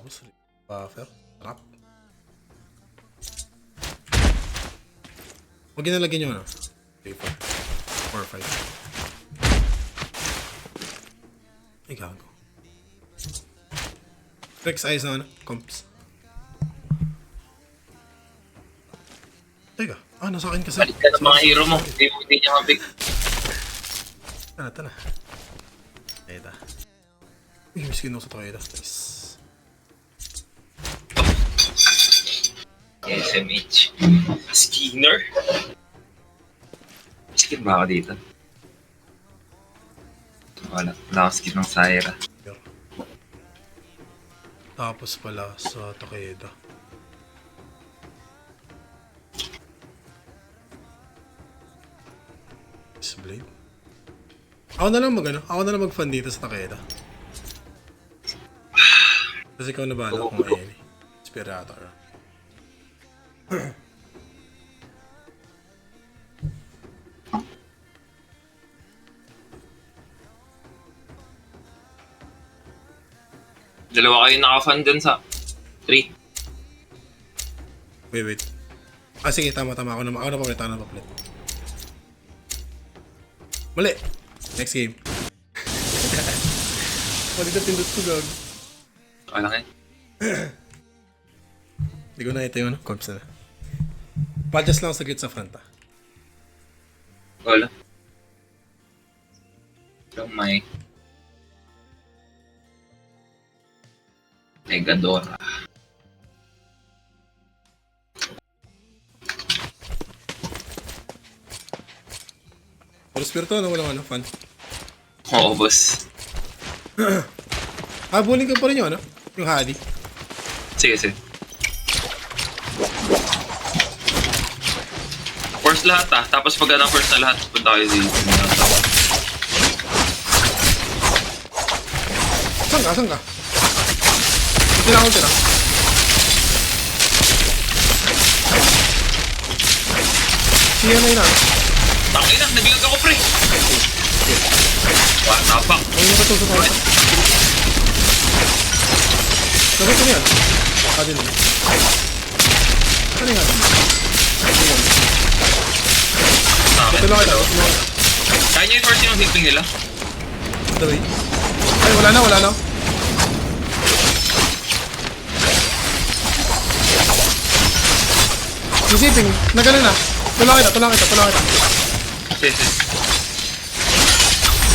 Tapos, buffer. Trap. Huwag yun nalagyan nyo ano. 3, 4, 5. Ay, gago. Rex, ayos na ano. Comps. Teka. Nasa akin kasi. Balik ka ng mga hero mo. Hindi niya mabig. Tana. Eda. Uy, miskin ako sa Toyota. Nice. SMH. Skinner. Skin ba ako dito? Wala akong skin ng Syra. Tapos pala sa Takeda. Blade. Ako na lang mag-fan dito sa Takeda. Kasi ikaw na bahala kung ayun eh. Inspirator. Dalawa kayo naka-fan dun sa 3. Wait. Sige, tama. Ako na papalit. Mali! Next game. Mali na pindot ko, gag. Okay lang eh. Hindi ko na ito yung comps na. Padjas lang saglit sa front Wala. May Negadora. Pero spirito na walang fan. Oo, boss. Habulin ka pa rin yung yung Hadi. Sige. First lahat tapos pag first na lahat, punta kayo dito. Saan ka? Tira. Siya na yun Tangin na, nabilag ako pre! Wah, tapak. Ay, nakatuso pa. Sabay ko niyan. Hadi na. Ano yung Hadi? Tuloy ka daw. Kaya niyo yung first yung hiping nila? Daway. Ay, wala na. Isipin, nagano na. Tulang kita. Sige.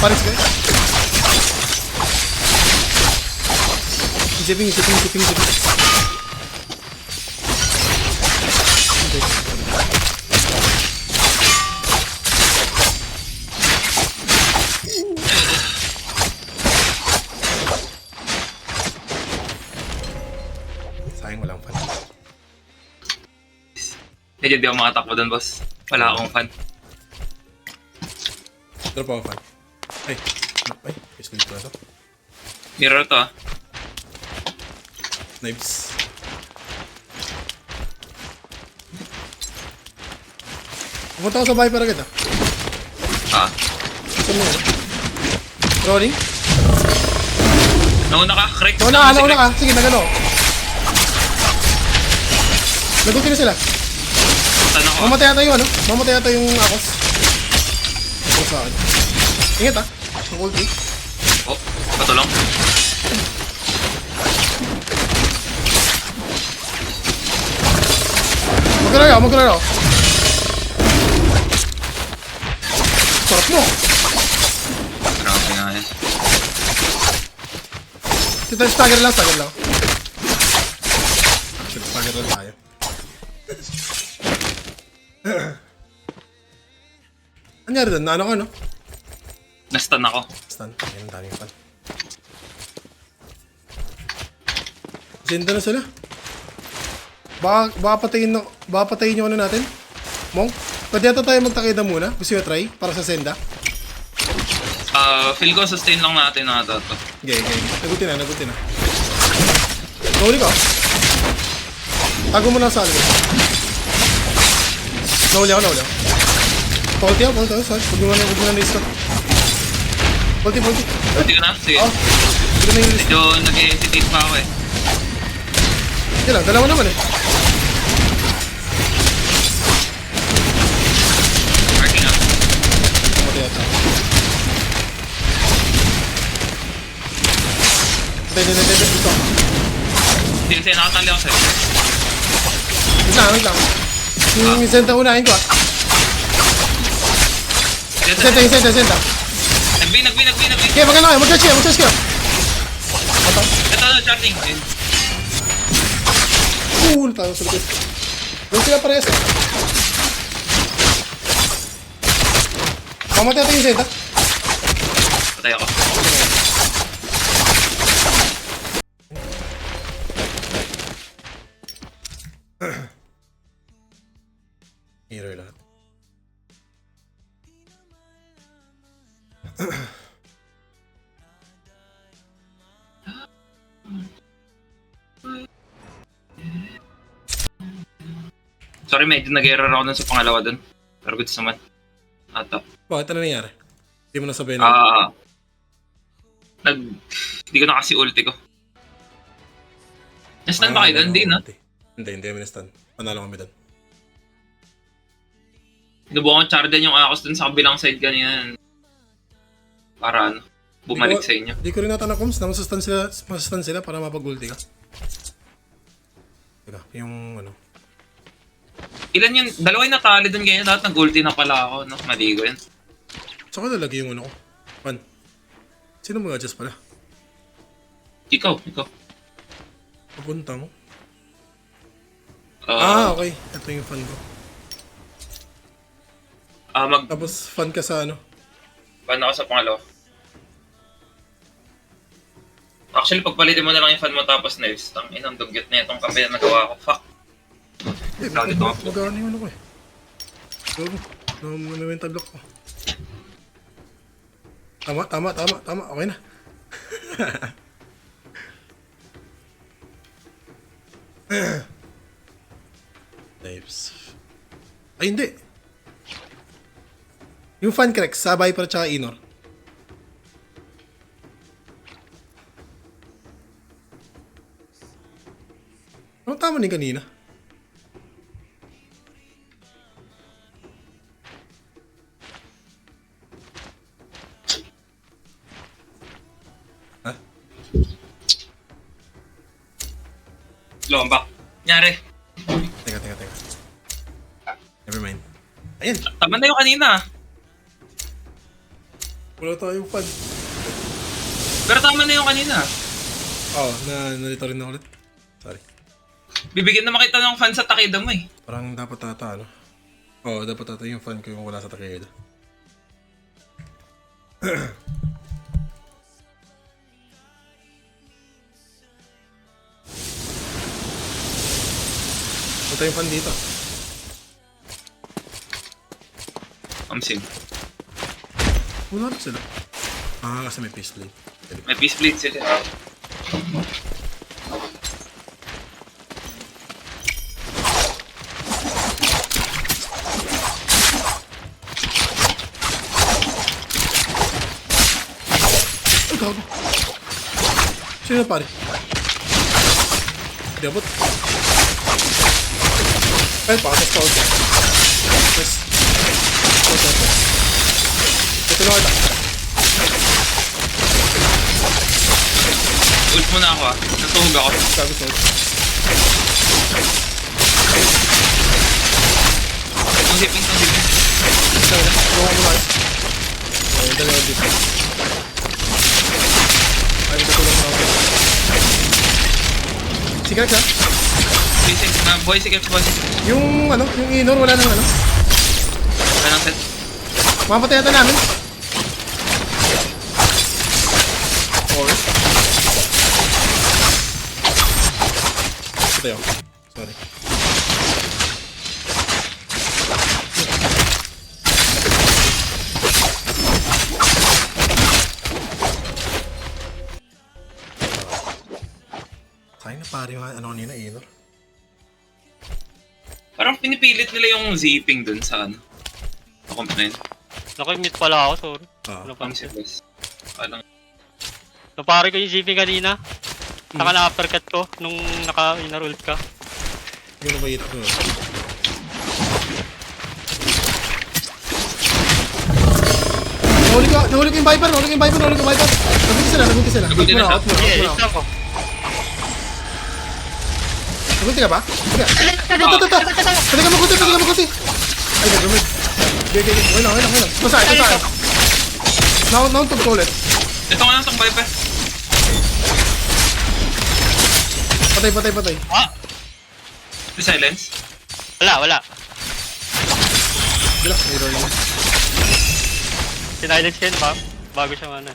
Paris ka? Isipin. Sayang walang fan. Medyo di ako makatakbo doon, boss. Wala akong fan. Drop ako fan. Ay, pistol ko na to. Mirror to Knives. Pumunta ko sa Viper agad Saan mo Rolling? Nauna ka, Rex. Nauna ka. Sige, nagano. Naguti na sila. Tanong ko. Mamatay ata yung Akos. Ito sa akin. Ingat ang ulti. Oh, patulong. Magkalayo. Sarap mo. Grabe nga eh. Kita stagger lang. Stagger lang tayo. Anyari doon? Naano ka, no? Nastan ako. Stun. Ayan, ang daming fan. Zenda na sila. Baka patayin yung natin? Mong? Pwede yata tayo magtakida muna. Gusto nyo try? Para sa Zenda? Feel ko sustain lang natin na ito. Okay. Nagutin na. Nahuli ka. Tago mo na sa alikod. Nahuli ako. Faulty ako. Sorry. Huwag mo na na-stop. Faulty. Pwede ko na? Sige. Hindi na yung list. Medyo nag-hesitate pa ako eh. Sige lang, dalawa naman eh. Marking up. Matay ata. Hindi. Dito. Hindi, nakatali ako sa'yo. Wait lang. Yung senta unahin ko ah. Senta. Nag-B. Okay, maganda kayo. Mag-charge kayo. Ito na, charging. Tayo sa likod. Doon sila parehas eh. Mamatay natin yung senta. Patay ako. Hero lahat. Sorry, medyo nag-error ako dun sa pangalawa dun. Pero good naman. Ata. Bakit ano nangyari? Hindi mo nasabihin na. Hindi ko na kasi ulti ko. Nastan ba kayo dun? Hindi na. Hindi kami na-stun. Panalo kami dun. Sinubukan charden yung Akos dun sa kabilang side ganyan. Para ano, bumalik sa inyo. Hindi ko rin nata na comms na masastan sila para mapag-ulti ka. Teka, yung ano. Ilan yun? Dalawa yung natali dun ganyan. Lahat nag-ulti na pala ako. No? Maligo yun. Saka nalagay yung ano ko. Pan. Sino mag-adjust pala? Ikaw. Papunta mo. Okay. Ito yung fan ko. Tapos fan ka sa ano? Fan ako sa pangalawa. Actually, pagpalitin mo na lang yung fan mo tapos nerfs. Inang dugyot na itong kape na nagawa ko. Fuck. Magana yung ano ko eh. Mental block ko. Tama. Okay na. Types. Ay, hindi. Yung fan crack, sabay para tsaka inor. Ano tama ni kanina? Ha? Lombak. Nyari. Teka. Never mind. Ayan. Tama na yung kanina. Wala tayong fan. Pero tama na yung kanina. Oo, nalito rin na ulit. Sorry. Bibigyan na makita ng fan sa Takeda mo eh. Parang dapat ata, ano? Oo, dapat ata yung fan ko yung wala sa Takeda. Punta yung fan dito. Amsim. Wala na sila. Kasi may face plate. May peace blade sila. Ay, gago. Sino na pare? Hindi abot. Ay, pakas pa ako. Yes. Ito na kita. Ult mo na ako ah. Natuhog ako. Sabi sa ito. Ang ziping. Gawa mo na. Ay, dalawa dito. Ay, tutulong mo ako. Sikret ha? Boy, sige. Yung ano, yung inor wala nang ano. Wala nang set. Mapatay ata namin. Or ito yun. Sorry. Sayang na pare yung ano kanina, inor. Parang pinipilit nila yung zipping dun sa ano. Complain. Naka-mute pala ako, sorry. Ah. Ano pa? Amsim boys. Parang Napare ko yung GP kanina. Saka na-uppercut ko nung naka-inarult ka. Yung nabait ko. Nahuli ko yung Viper. Nabunti sila. Nabunti na siya. Out mo na. Yeah, hit ako. Nabunti ka ba? Sige. Pwede ka magunti. Ay, nag-rumit. Okay. Okay lang. Basta. Nauntog ko ulit. Ito nga lang sa Viper. Patay. Ah! May silence. Wala. Bila, mirror lang. Sinilence yun ba? Bago siya ano.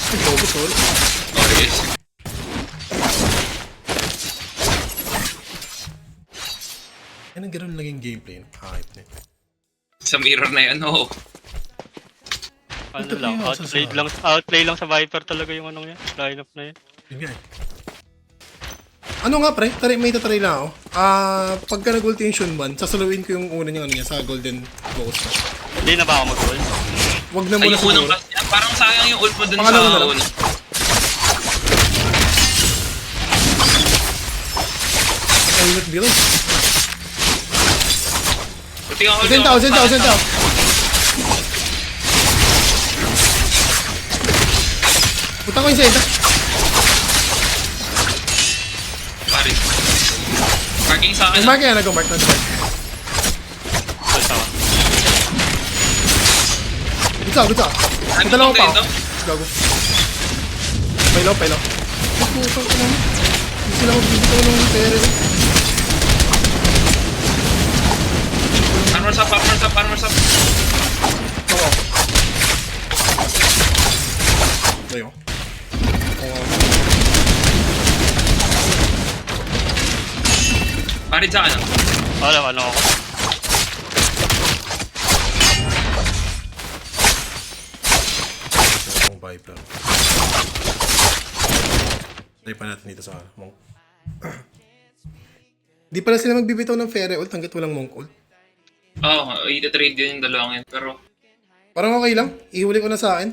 Ay, bobo, sorry. Oh, yes. Yan ang ganun lang yung gameplay. Hype na yun. Sa mirror na yan, oo. Ano Ito lang, kaya outplay lang sa Viper talaga yung anong yan. Lineup na yan. Yun nga eh. Ano nga pre? May tatry lang ako. Pagka nag-ulti yung Shunban, sasaluin ko yung una niyang ano niya sa Golden Ghost. Hindi na ba ako mag-ult? Wag na Ay, muna yung unang siguro. class, parang sayang yung ult mo dun Pangalawa na sa lang. una. Ay, not below. Ulti ako, Usenta, usenta, usenta. Puta ko yung senta. Pare. Parking sa akin. Nag-mark yan, nag-mark. Basta ako. Good job. May dalawa pa ako. Gago. Pailaw. Puta ko naman. Hindi sila magbibitaw ng pere. Armor up. Oo. Tayo. Pare dyan ka na. Wala, ano ako. Yung Viper. Try pa natin dito sa Monk. Di pala sila magbibitaw ng Fairy ult hanggat walang Monk ult. Oo, i-trade yun yung dalawang yun. Pero, Parang okay lang. Ihuli ko na sa akin.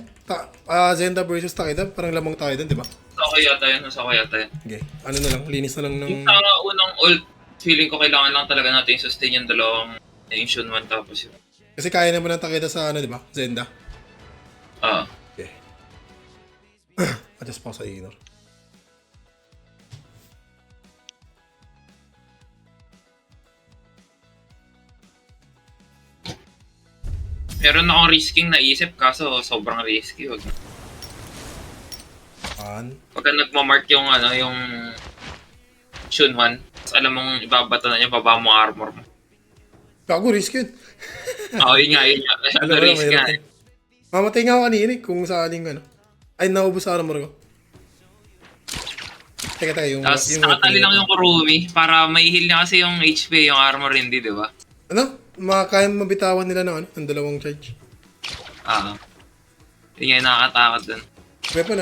Zenda versus Takeda. Parang lamang tayo dun, di ba? sa okay yata yun. Okay. Ano na lang. Linis na lang ng... Yung sa unang ult, feeling ko kailangan lang talaga natin sustain yung dalawang Ancient 1 tapos yun. Kasi kaya naman ng Takeda sa ano, di ba? Zenda. Okay. Adjust pa ako sa ignore. Meron akong risking naisip kaso sobrang risky. Wag. Pagka nagmamark yung yung Shunwan, alam mong ibabata na niya, baba mo armor mo. Gago, risk yun. Oo, yun nga. Alam mo, Risk nga. mahirap yun. Mamatay nga ako kanina kung saaling ano. Ay, naubos sa armor ko. Teka, yung... Tapos nakatali lang yung Kurumi para may heal niya kasi yung HP, yung armor hindi, di ba? Ano? Kaya mabitawan nila ng ano? Ng dalawang charge. Yun nga yung nakakatakot dun. Weapon.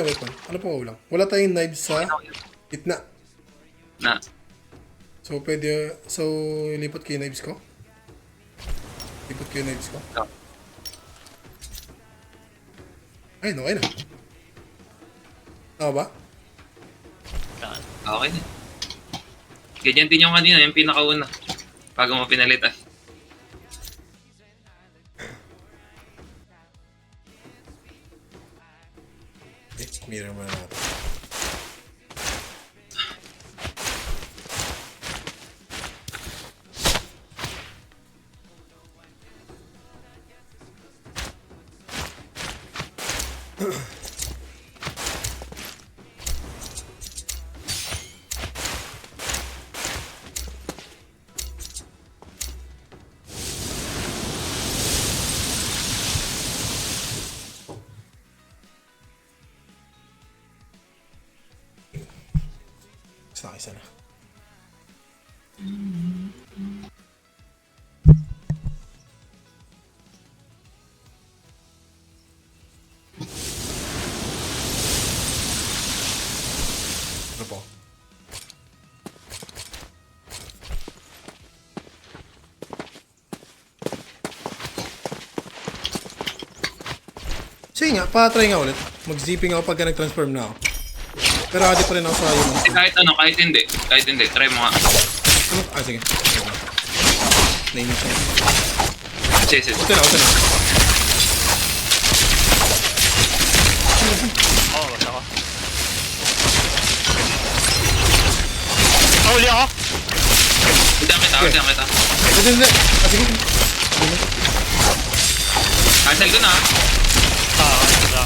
Ano pa ulang? Wala tayong knives sa gitna. Na. So, pwede... So, lipat ko yung knives ko. Ay, okay na. Tama ba? Okay na. Ganyan din yung kanina, yung pinakauna. Bago mo pinalitan. Mirror muna natin. Isa na. Ano po? Sige nga, pa-try nga ulit. Mag-zipping ako pagka nag-transform na ako. Pero adi pa rin ako sa yun. Kahit ano, kahit hindi. Try mo nga. Ano? Ah, sige. Nainis siya. Sige. Ito na. Oo, basta ako. Huli ako! Hindi kita. Hindi. Ah, sige. Cancel ko na. Wala.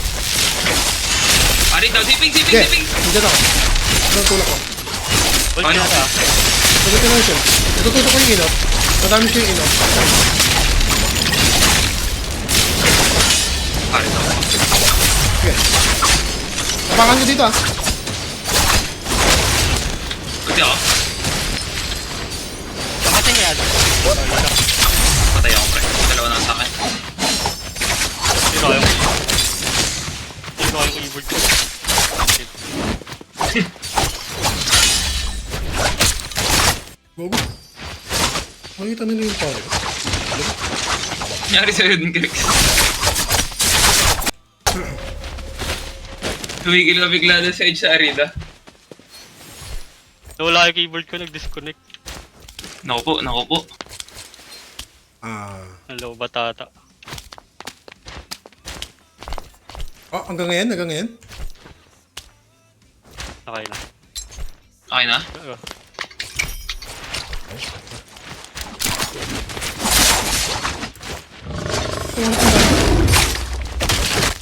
Pari daw, zipping. Sige. Hindi ako. Anong tulak ko? Ulti Ano? na siya. Sagutin mo siya. Natututo ko yung inop. Madami siya yung inop. Pari daw. Sige. Tapakan ko dito ah. Ulti ako. Pakasin kaya doon. Patay ako, pre. Dalawa na sa akin. Sino ayaw ko? Sino ayaw ko i-board ko? Gogo. Makikita nila yung pare. Nangyari sa'yo din, Greg. Tumigil ka bigla doon sa edge sa Arida. Nawala yung keyboard ko, nag-disconnect. Naku po. Ah. Hello, batata. Oh, hanggang ngayon? Okay na. Okay na? Oo.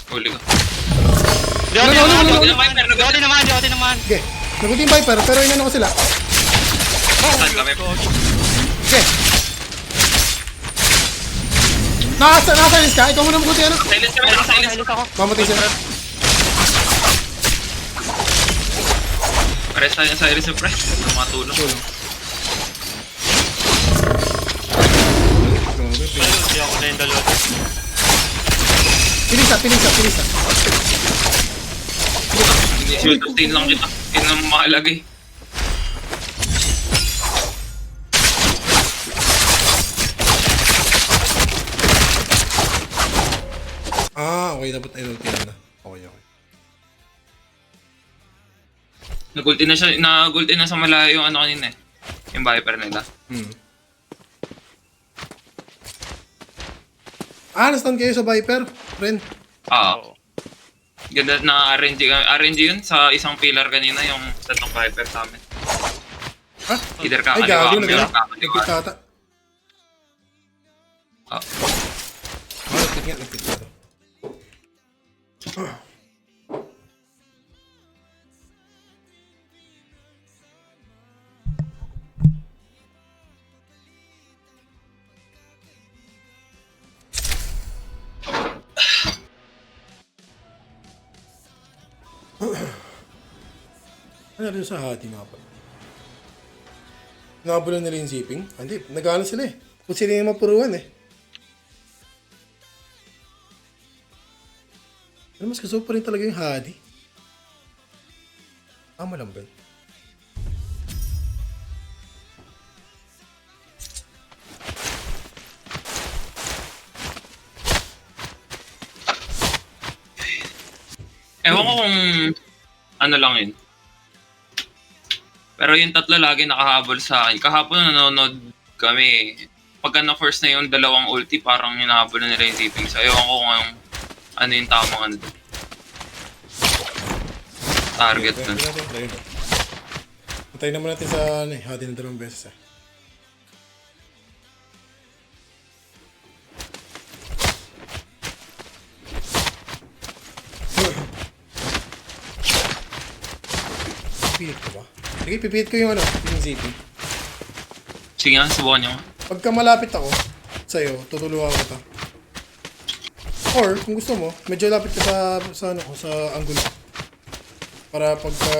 Huli ko. Di ako Ano? naman. Sige. Nagutin yung Viper, pero inano ko sila. Saan kami? Sige. Nakasalis ka? Ikaw muna magutin ano? Silence. ako. Mamatay sila. Pares tayo sa Iris of Press. Matulong. Tulong. Ayun, di ako na yung dalawa. Pilisa. Shoot, tin lang kita. Tin ang mahalaga eh. Ah, okay. Dapat inulti na. Okay. Nagulti na sa malayo yung ano kanina eh. Yung Viper nila. Ah, na-stun kayo sa Viper, friend. Oo. Ganda na RNG yun sa isang pillar kanina yung tatlong Viper sa amin. Ha? Either Ay, kakaliwa gago kami na or gano'n. kakaliwa. Nagpit ata. Ah, Nagpit ata. Ano rin sa hati nga pa? Nabulan nila yung zipping? Hindi, nag-ano sila eh. Kung sila yung mapuruan eh. Pero mas gusto pa rin talaga yung hadi. Tama lang ba? ewan ko kung ano lang yun. Pero yung tatlo lagi nakahabol sa akin. Kahapon nanonood kami. Pagka na-force na yung dalawang ulti, parang hinahabol na nila yung zipping. So ewan ko kung ano yung tamang ano. Target dun. Patay naman natin sa ano eh, hati ng 2 beses eh. Pipilit ko ba? Sige, pipilit ko yung ano, yung zipping. Sige nga, subukan nyo. Pagka malapit ako sa'yo, tutulungan ko ta. Or, kung gusto mo, medyo lapit ka sa ano ko, sa angulo. Para pagka...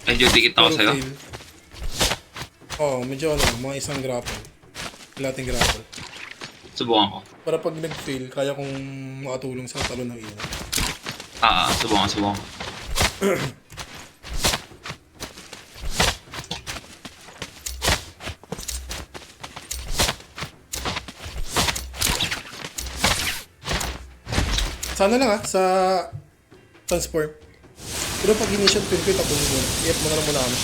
Medyo dikit ako sa'yo. Oo, medyo ano, mga isang grapple. Lating grapple. Subukan ko. Para pag nag-fail, kaya kong makatulong sa talon ng ina. Subukan ko. Sana lang sa transform. Pero pag initial kill ko, tapos mo muna. I-F mo na lang muna kami.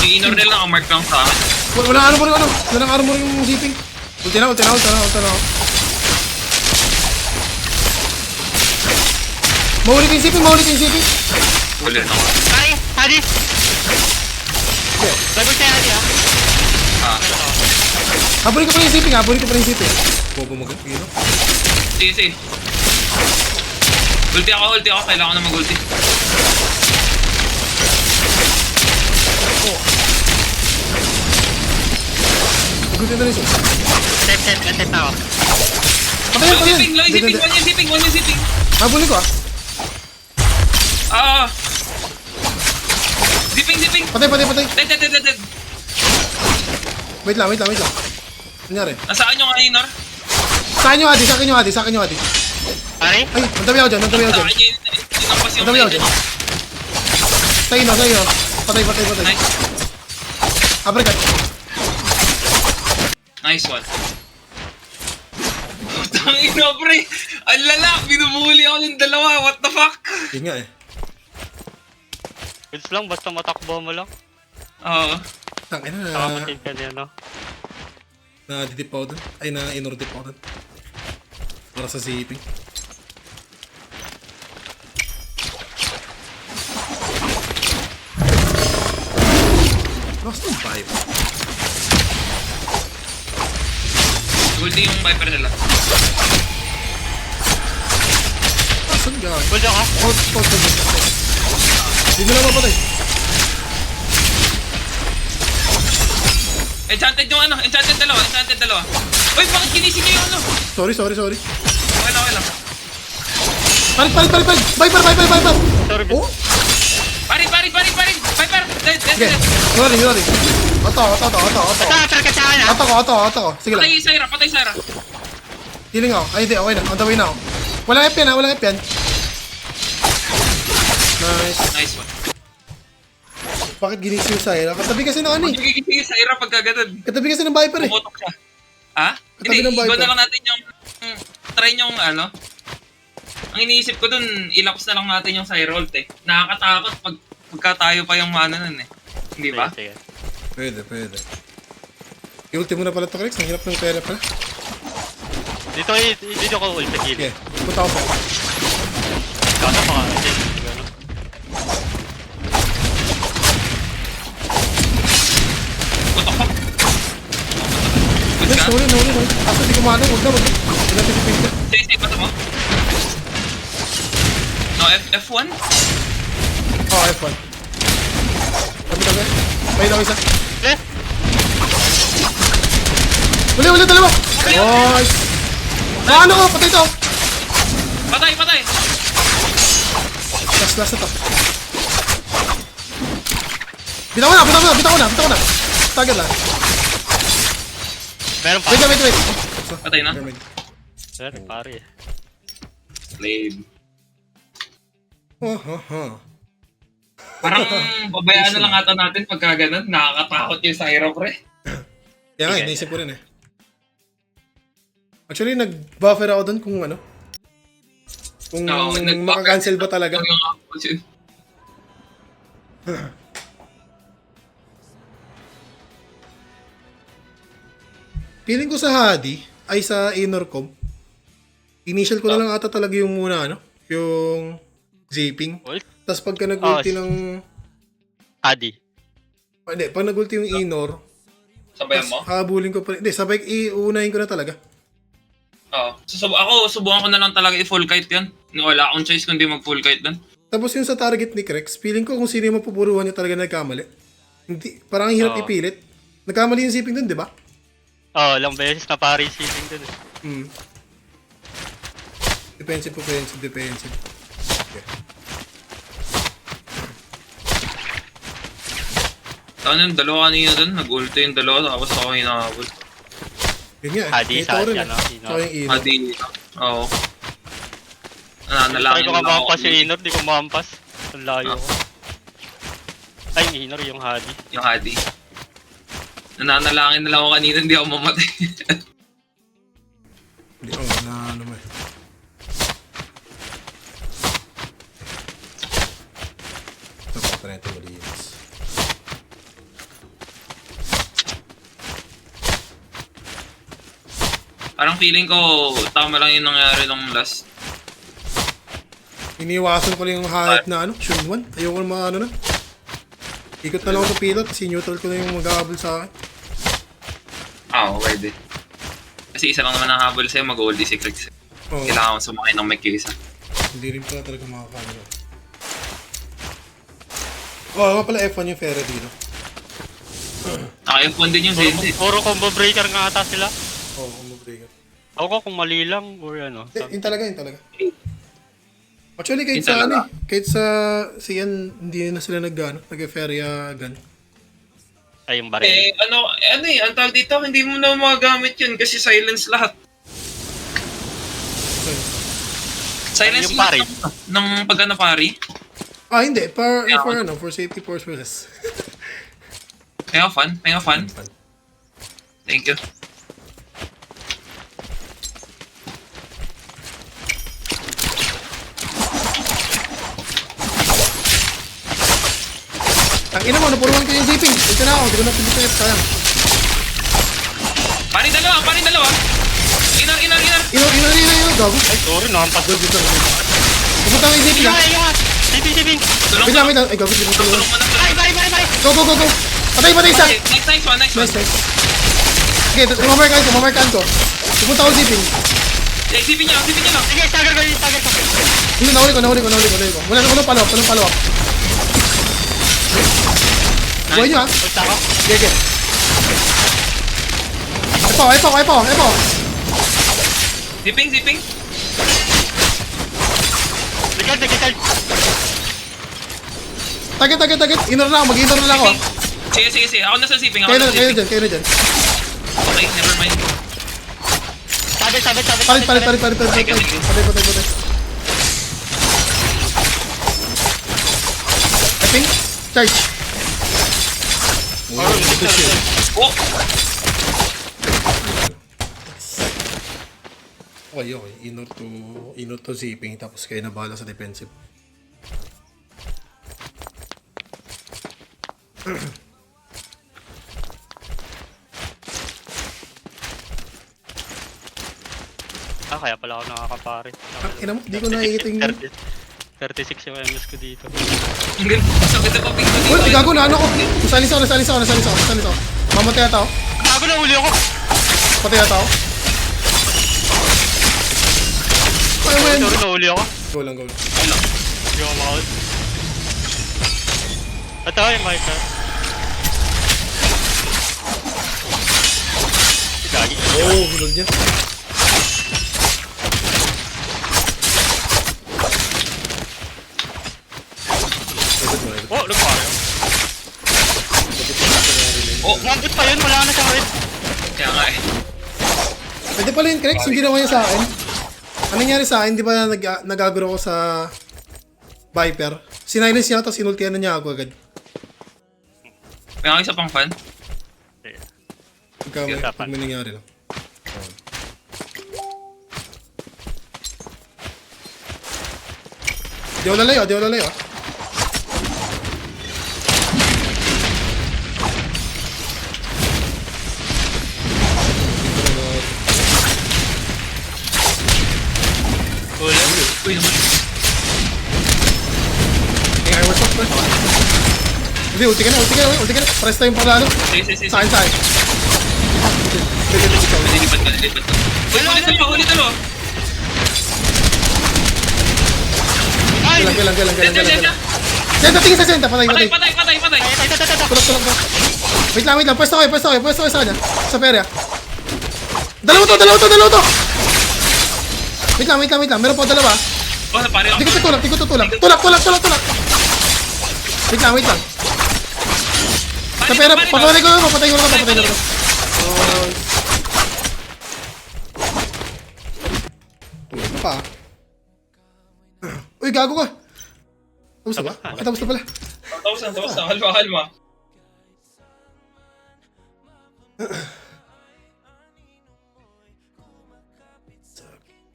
Yung inor nila nakamark lang sa akin. Wala armor yung ano. Wala armor yung zipping. Ulti na. Maulit yung zipping. Huli na ako. Ay! Hadi! Double tayo Hadi Ah, Habulin ko pa yung zipping. Bobo mo gano'n. sige. Ulti ako. Kailangan ko na mag-ulti. Gutin na rin siya. Step na ako. Patayin. One yung zipping. Habulin ko Ah! Zipping! Patay. Dead! Wait lang. Nangyari. Nasaan yung inor? Sa akin yung Hadi. Pare? Ay, mantabi ako dyan. Saan yung tinampas yung Madami ako dyan. Sa'yo na. Patay. Nice. Abrikat. Nice one. Tangina, pre! Ang lala! Binubuli ako ng dalawa! What the fuck? Yun nga eh. Goods lang, basta matakbo mo lang. Oo. Tangina na. Nakamatid ka niya, no? Na-didip ako dun. Ay, na-inordip ako dun. Para sa zipping. Lost yung vibe. Ulti yung Viper nila. Asan ka? Gold ako. Hold. Hindi mo lang mapatay. Enchanted yung ano? Enchanted dalawa. Uy, bakit kinising niyo yung ano? Sorry. Okay lang. Palit. Viper. Sorry, Oh? Pari! Viper! Dead! Okay. Yun. Oto. Attack ka sa akin, ha? Oto ko. Sige lang. Patay Syra! Healing ako. Ay, hindi. Okay na. On the way na ako. Walang F yan. Nice. Nice one. Bakit ginising yung Syra? Katabi kasi ng ano eh. Magigising yung Syra pagka ganun. Katabi kasi ng Viper eh. Pumutok siya. Ha? Katabi Hindi, ng Viper. iba na lang natin yung... Try yung ano. Ang iniisip ko dun, ilapos na lang natin yung Syrolt eh. Nakakatakot pagka tayo pa yung mana nun eh. Hindi ba? Sige. Pwede. I-ulti mo na pala to, Rex. Ang hirap ng pera pala. Dito ko ult sa gilid. Okay. Punta ako pa. Kasa pa ka. Ano? Putok pa. Good Rex, ka? nahuli. Kaso di kumano. Huwag na. Hindi natin pipinta. Sige, pato mo. No, F1? Oh, F1. Tabi. May daw isa. Left! Uli, dalawa. Nice. Ano ko? Patay ito. Patay! Last na to. Bitaw ko na. Stagger lang. Meron pa. Wait. Patay na? Never mind. Meron, pare. Slave. Oh. Parang babayaan na lang ata natin pagka ganun. Nakakatakot yung Syra, pre. Kaya nga, naisip ko rin eh. Actually, nag-buffer ako dun kung ano. Kung Oo, maka-cancel ba talaga. Feeling ko sa Hadi, ay sa Inorcom, initial ko na lang ata talaga yung muna, ano? Yung zipping. Ult? Tapos pagka nag-ulti Oh, ng... Hadi. Hindi, pag nag-ulti yung Inor, Sabayan mo? habulin ko pa rin. Hindi, sabay, iunahin ko na talaga. Oo. Ako, subukan ko na lang talaga i-full kite yan. Wala akong choice kundi mag-full kite doon. Tapos yung sa target ni Krex, feeling ko kung sino yung mapupuruhan niya talaga nagkamali. Hindi, parang ang hirap Oo. ipilit. Nagkamali yung zipping dun, di ba? Oo, ilang beses na pa-receiving dun eh. Hmm. Defensive. Okay. Ano yung dalawa kanina dun? Nag-ulti yung dalawa tapos ako hinahabol. Yun nga, Hadi ito sa rin ano, Tsaka yung ilaw. Hadi. Oo. Try Nananalangin ko lang ako. kamampas si Inor, di ko mampas. Ang layo ko. Ay, yung Inor, yung Hadi. Yung Hadi. Nananalangin na lang ako kanina, hindi ako mamatay. Hindi, ano mo eh. Ito pa rin ito malinis. Parang feeling ko, tama lang yung nangyari nung last. Iniwasan ko lang yung hype na Shun 1. Ayoko na na. Ikot na lang ako sa pilot, si neutral ko na yung mag-aabol sa akin. Pwede. Kasi isa lang naman ang habol sa'yo, mag-oldie si Krex. Oo, Kailangan mo sumakay ng may kesa. hindi rin pala talaga makakano. Nga pala F1 yung Ferre dito. F1 din yung Zed. Puro combo breaker nga ata sila. Kung mag-breaker. Ako ko kung mali lang or ano. Yun talaga. Actually, kahit Yun sa talaga. kahit sa siyan, hindi na sila nag-feria gun. Ay, yung baril. Ang tawag dito, hindi mo na magagamit yun kasi silence lahat. Silence Yung lahat pari? ng pag pari. Hindi. Yeah. For safety purposes. May fun. Thank you. Ang ina mo, napuruan ko yung zipping. Ito na ako, hindi ko na pinito yung sayang. Pari dalawa. Inar. Gago. Ay, sorry, nakampas. Pupunta ko yung zipping ah. Sibing. Tulong Wait lang. Ay, gago, hindi ko tulungan. Tulong mo na. Bye. Go. Patay isa. Nice one. Nice. Okay, mamarkaan ko. Pupunta ko yung zipping. Sipin niya lang. Sige, stagger ko. Hindi, nahuli ko. Walang follow up. Buhay nyo ah. Punta ako. Sige. Epo. Zipping. Ligad. Target. Inor na ako, mag-inor na lang ako. Sige. Ako na sa zipping. Kayo na dyan. Okay, never mind. Palit. Patay. I think, charge. Oh! Okay. Inor to zipping, tapos kayo na bahala sa defensive. Kaya pala ako nakakapare. Ina mo, di ko nakikita yung... 36 yung MS ko dito. Ang ganda. Sakit na paping ko dito. Uy, gago na ako. Nasalis ako. Mamatay ata ako. Gago na uli ako! Patay ata ako. Ay, man. Sorry, nauli ako. Go lang. Hindi ako makaut. Ito yung mic ha. Gagi. Hulog niya. Oh, nagpare. Mabot pa yun, wala na siyang red. Kaya nga eh. Pwede pala yung Krex, yung ginawa niya sa akin. Ano nangyari sa akin, di ba nagaguro ko sa Viper? Sinilence niya, tapos inultihan na niya ako agad. May ako isa pang fan. Pag may nangyari lang. Di ako lalayo. Uy, naman. May armor shot ba? Hindi, ulti ka na. Pares tayong palalo. Sige. Saan? Nilipat ka. Uy, ulit dalawa. Ah, Diyan. Senta, tingin sa Senta. Patay. Patay. Tulak. Wait lang. Pwesto kayo sa kanya. Sa perya. Dalawa to. Wait lang. Meron pa dalawa. Oh, pare ako. Di ko tutulak. Tulak. Wait lang. Sa perya, papatay ko na to. Tulak pa. Uy, gago ka. Tapos na ba? Tapos na pala. Tapos na.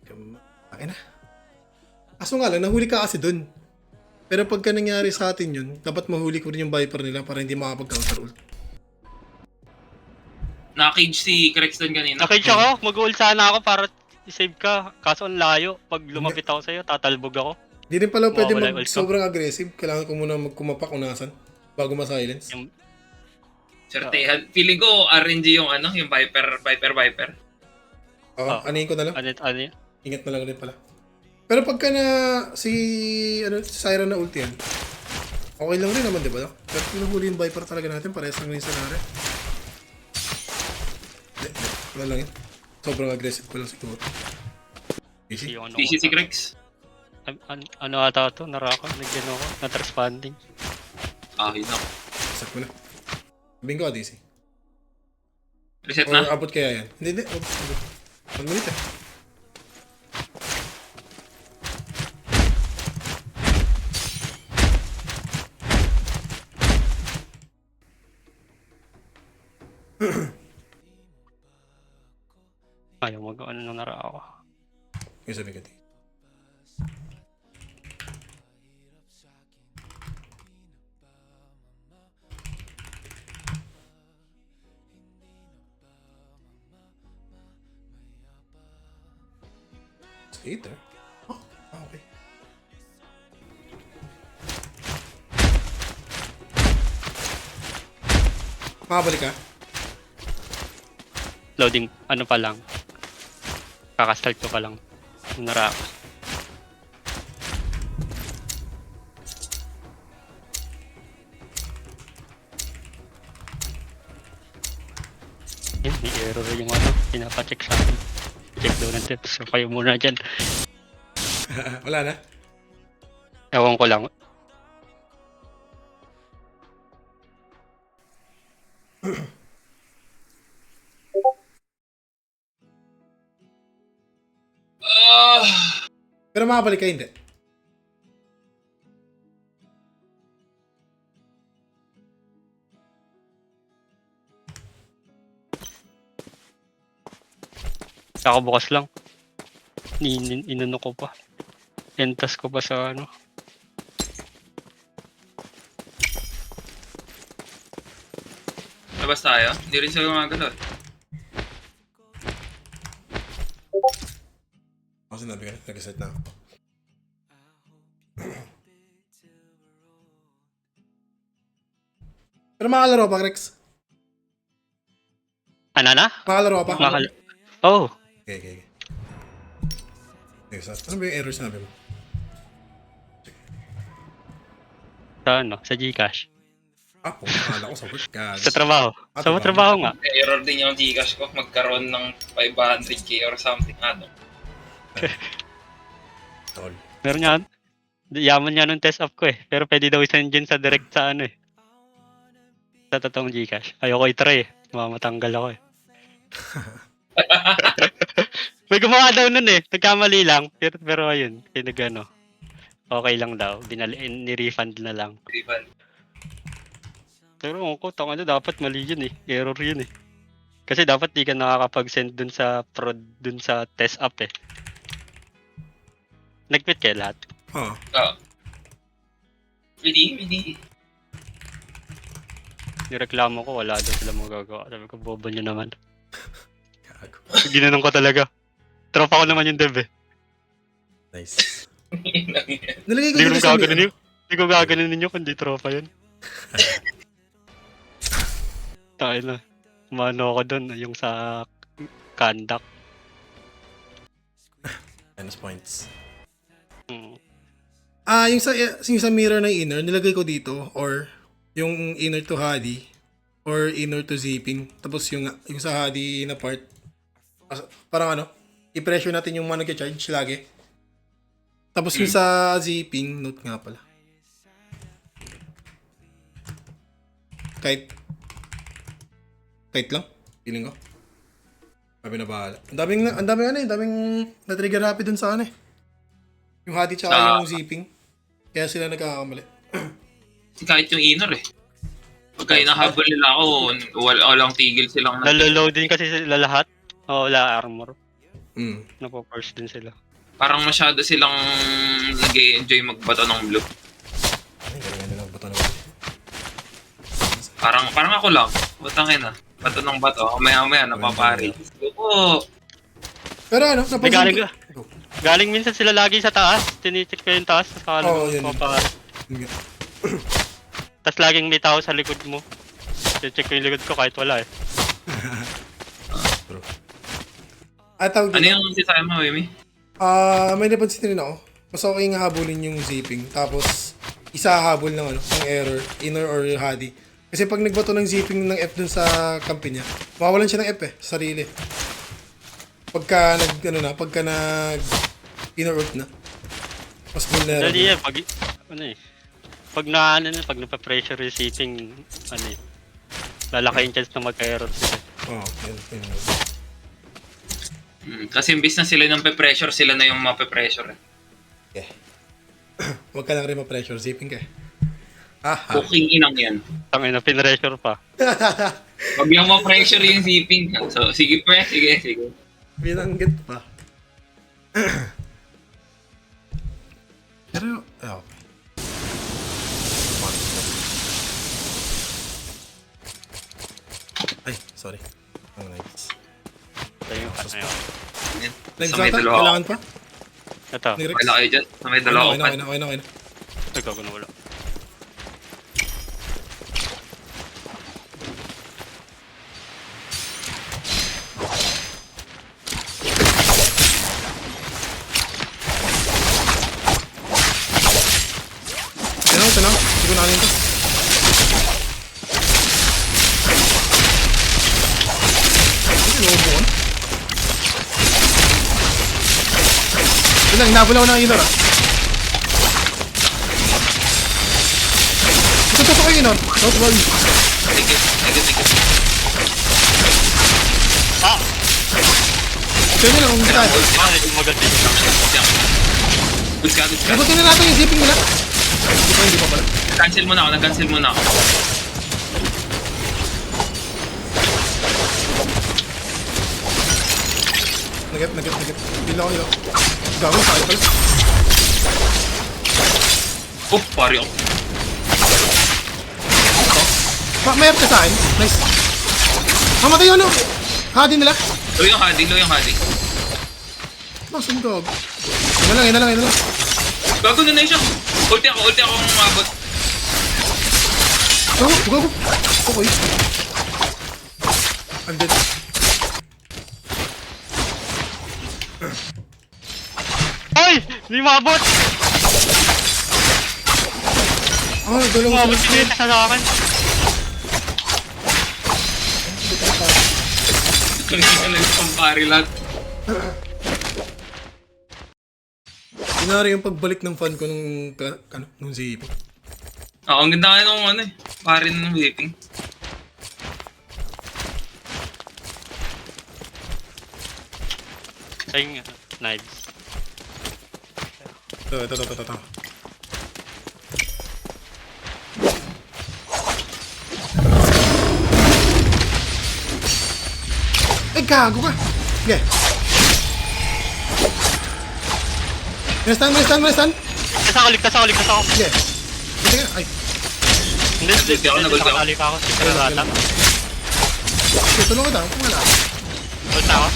Kalma. Akin na. Kaso nga lang, nahuli ka kasi dun. Pero pagka nangyari sa atin yun, dapat mahuli ko rin yung Viper nila para hindi makapag-counter ult. Naka-cage si Crex doon kanina. Okay, ako. Mag-ult sana ako para i-save ka. Kaso ang layo. Pag lumapit ako sa'yo, tatalbog ako. Di rin pala pwede Mawawala yung ult ko. sobrang aggressive. Kailangan ko muna magkumapak unasan bago ma-silence. Yung, Certehan. Feeling ko RNG yung yung Viper. Oo, anihin ko na lang. ano yun? Ingat na lang ulit pala. Pero pagka na si Siren na ulti yan, okay lang rin naman, di ba? Pero pinuhuli yung Viper talaga natin, parehas lang rin sa nare. Wala lang yun. Sobrang aggressive ko lang siguro. Easy. Yung ano DC si Crex. ano ata to? Naraka? Nagyan ako? Not-responding. Yun ako. Isak mo na. Sabihin ko, DC. Reset Or na. abot kaya yan. Hindi. Abot. 1 minute eh. Ayaw mag-ano nung naraka. Yung sabihin ko, DC. Skater? Oh, okay. Makabalik ka? Loading, ano pa lang. Kakastart ko pa lang. Nung naraka. Yun, may error yung pinapacheck sa akin. Check daw ng tips. So kayo muna dyan. Wala na? Ewan ko lang. Pero makabalik ka, hindi. Ako bukas lang. Inano ko pa. Entas ko pa sa ano. Labas tayo. Hindi rin siya gumagalaw. Ako sinabi ka, nag-reset na ako. Pero makakalaro pa, Rex? Ano na? Makakalaro pa? Oh. Okay. Ano ba yung error sinabi mo? Sa ano? Sa Gcash. Akala ko sa work ka. Sa trabaho. Sa trabaho nga. Error din yung Gcash ko. Magkaroon ng 500k or something. Tol. Meron yan. Yaman niya nung test up ko eh. Pero pwede daw isend dyan sa direct sa ano eh. Sa totoong Gcash. Ayoko i-try eh. Mamatanggal ako eh. May gumawa daw nun eh. Nagkamali lang. Pero ayun. Pinag okay lang daw. Ni-refund na lang. Refund. Pero ko, dapat mali yun eh. Error yun eh. Kasi dapat di ka nakakapag-send dun sa prod, dun sa test up eh. Nag-quit kayo lahat? Oo. Really? Nireklamo ko, wala daw sila magagawa. Sabi ko, bobo nyo naman. Gago. Ginanong ko talaga. Tropa ko naman yung dev eh. Nice. Nalagay ko Hindi ko dito sa gaganin yun. Hindi ko gaganin ninyo kundi tropa yun. Tayo na. Umano ako dun, yung sa conduct. Minus points. Yung sa mirror ng inner, nilagay ko dito, or yung inner to Hadi, or inner to zipping. Tapos yung sa Hadi na part, parang ano, i-pressure natin yung mga nag-charge lagi. Tapos yung sa zipping, note nga pala. Kahit lang, feeling ko. Sabi na bahala. Ang daming na-trigger happy dun sa ano eh. Yung Hadi tsaka yung zipping. Kaya sila nagkakamali. Kahit yung inner eh. Pagka inahabol nila ako, walang tigil silang Naloload din kasi sila lahat. O wala armor. Napo-force din sila. Parang masyado silang nag-enjoy magbato ng blue. Ay, ganyan nilang bato na. Parang ako lang. Butangin na. Bato ng bato. Maya napapari. Oo. Pero ano, May napansin ko. galing minsan sila lagi sa taas. Tinicheck ko yung taas. Oo, yun. Tapos laging may tao sa likod mo. Check ko yung likod ko kahit wala eh. Tawag Ano dito. yung sinasabi mo, Wimi? May napansin din ako. Mas okay nga habulin yung zipping. Tapos, isa habol ng ano, ng error, inner or Hadi. Kasi pag nagbato ng zipping ng F dun sa kampi niya, mawawalan siya ng F eh, sa sarili. Pagka nag inner ult na. Mas vulnerable. Dali eh, pag napa-pressure yung seating, lalaki yung chance na magka-error sila. Oo, yun. Kasi imbis na sila ng pe-pressure, sila na yung mape-pressure. Okay. Huwag ka lang rin ma-pressure, zipping ka eh. Cooking inang yan. Tangina, pinressure pa. Pag yung ma-pressure yung zipping. So, sige pre, sige. Binanggit pa. Pero, okay. Ay, sorry. Ang nice. Ayun. Yan. Legs Sa may ata? dalawa. Kailangan pa? Ito. Nag-rex? Wala kayo dyan. Sa may dalawa. Okay na. Ito ko na wala. Ito na. Hindi ko namin ito. Hindi, lobo ko. Ito lang, inabulaw ng inor ah. Ito kayo inor. Don't worry. Sige. Ito nyo lang, umita. Magaling. Goods ka. Nagutin na natin yung zipping nila. Hindi pa pala. Nag-cancel muna ako. Nagep. Pila ko yun. Gawin sa akin pala. Pari ako. May ka sa akin. Nice. Mamatay yun, no? Hadi nila. Low yung Hadi. Nasaan gag? Yun na lang. Gago na siya. Ulti ako umabot. Go. Okay. I'm dead. Ay! Hindi maabot! Dalawang Maabot sunod. din sa akin. Kanina lang yung pampari lahat. Inari yung pagbalik ng fan ko nung ZP. Oo, ang ganda nga nung pari ng whipping. Ayun nga. Knives. Ito. Ay, gago ka! Sige. May stand. Ligtas ako. Sige. Sige. Ay. Hindi, nakatali pa ako. Siguro rata. Sige, tulong kita. Wala. Ulta ako.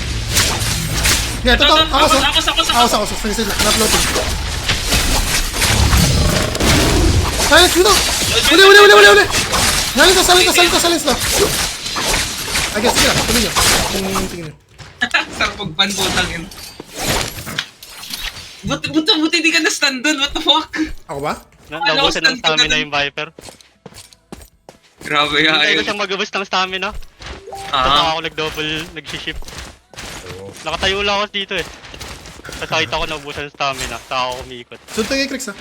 Sige, totoo. Ako. Sige, na-uploading. Silence dito! Uli! Silence na. I guess, sige lang. Tuloy nyo. Tingin nyo. Sarap pagpanbutang yun. Buti di ka na-stand dun. What the fuck? Ako ba? Naubusan ng stamina yung Viper. Grabe Hintay ko ya. siyang mag-ubos ng stamina. Tapos Ah, ako nag-shift. Nakatayo lang ako dito eh. Tapos nakita ko naubusan ng stamina. Saka ako umiikot. Sunto kay Crix ha.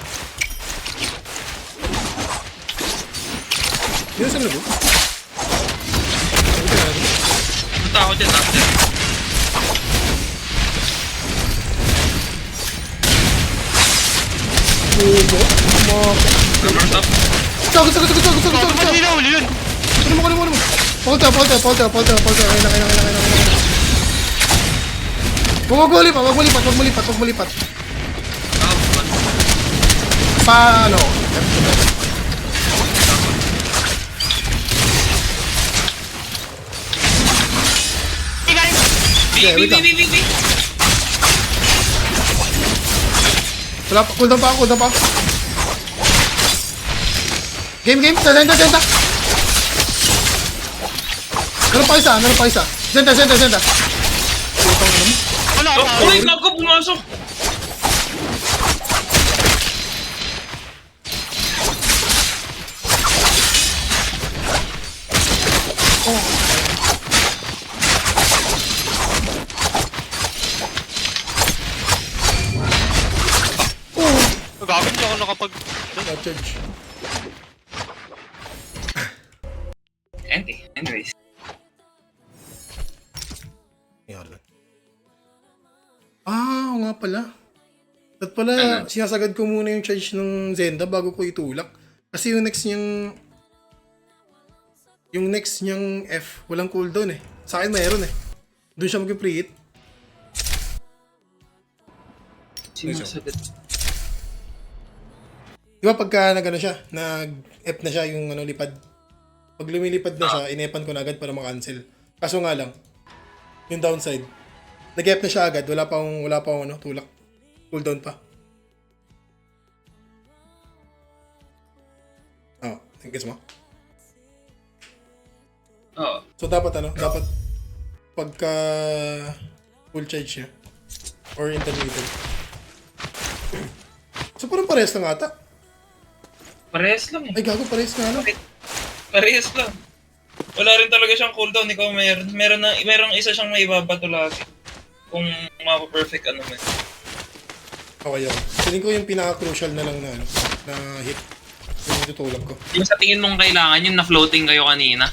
Hindi na sa labo. punta ako dyan after. Bubo. Number top. Sagot. Hindi na uli yun! Kunin mo. Polta. Ayun na. Huwag mo lipat. Ah, Paano? Yeah, wait lang. B. Wala pa, cooldown pa. Game, senta. Meron pa isa. Senta. Putang ina mo. Ano? Oh, uy, gago, pumasok. Gagawin hindi ako nakapag... Na-charge. Anyways. Oo nga pala. At pala, sinasagad ko muna yung charge ng Zenda bago ko itulak. Kasi yung next niyang F, walang cooldown eh. Sa akin mayroon eh. Doon siya mag-preheat. Sinasagot. Di ba pagka nag-ano siya, nag-F na siya yung lipad. Pag lumilipad na siya, inepan ko na agad para makancel. Kaso nga lang, yung downside, nag-F na siya agad, wala pa akong tulak. Cooldown pa. Oh, guess mo? Oo. So dapat pagka full charge siya or intermittent. So parang parehas lang ata. Parehas lang eh. Ay gago, parehas nga lang. Parehas lang. Wala rin talaga siyang cooldown. Ikaw merong isa siyang may ibabato lagi. Kung mapa-perfect ano man. Okay yun. Feeling ko yung pinaka-crucial na lang na hit. Yung tutulak ko. Yung sa tingin mong kailangan, yung na-floating kayo kanina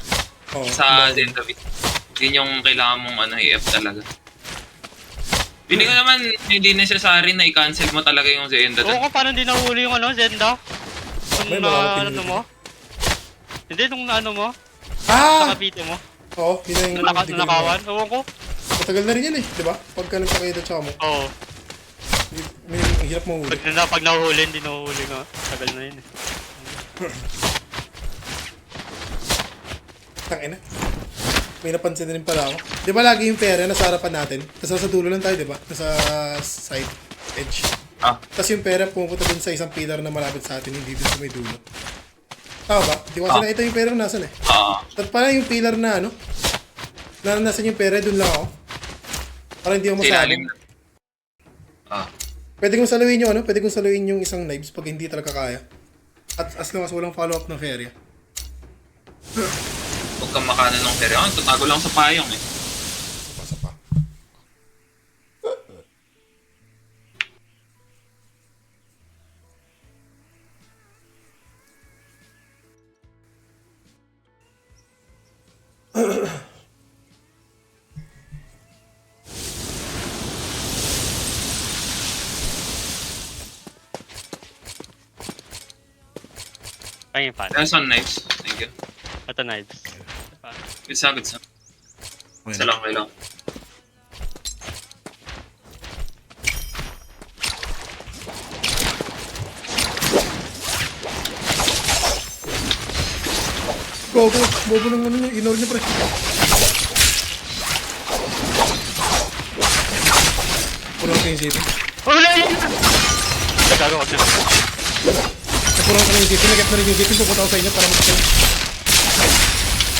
Oo. sa Zendavit. Yun yung kailangan mong i-F talaga. Pili ko naman, hindi necessary na i-cancel mo talaga yung Zenda. Oo ko, paano hindi nahuli yung Zenda? May Nung mga ano mo? Hindi, nung ano mo? Ah! Nakapite mo? Oo, yun yung... Nung nakawan? Ewan ko. Matagal na rin yan eh, di ba? Pagka nagpakita tsaka mo, Oo. may hirap mo huli. Pag nahuhuli, hindi nahuhuli nga. Tagal na yun eh. Tangina. May napansin na rin pala ako. Di ba lagi yung pera nasa harapan natin? Tapos nasa dulo lang tayo, di ba? Nasa side edge. Ah. Tapos yung pera pumunta dun sa isang pillar na malapit sa atin, hindi dun sa may dulo. Tama ba? Di ko kasi nakita yung pera nasan eh. Tapos pala yung pillar na na nasan yung pera, dun lang ako. Para hindi ako Ilalim masabi. na. Ah. Pwede kong saluin yung pwede kong saluin yung isang knives pag hindi talaga kaya. At as long as walang follow-up ng Feria. Huwag kang makanan ng pera. Tatago lang sa payong eh. Pasa pa. Pangin pa. That's on knives. Thank you. Ito knives. Good sa. Isa lang kayo lang. Gogo, bobo ng niya, ignore niya pre. Puno ko yung zipin. Wala yun! Gagawa ko na. Puno ko yung zipin, nag-get na rin yung zipin, pupunta ako sa inyo para mag-save.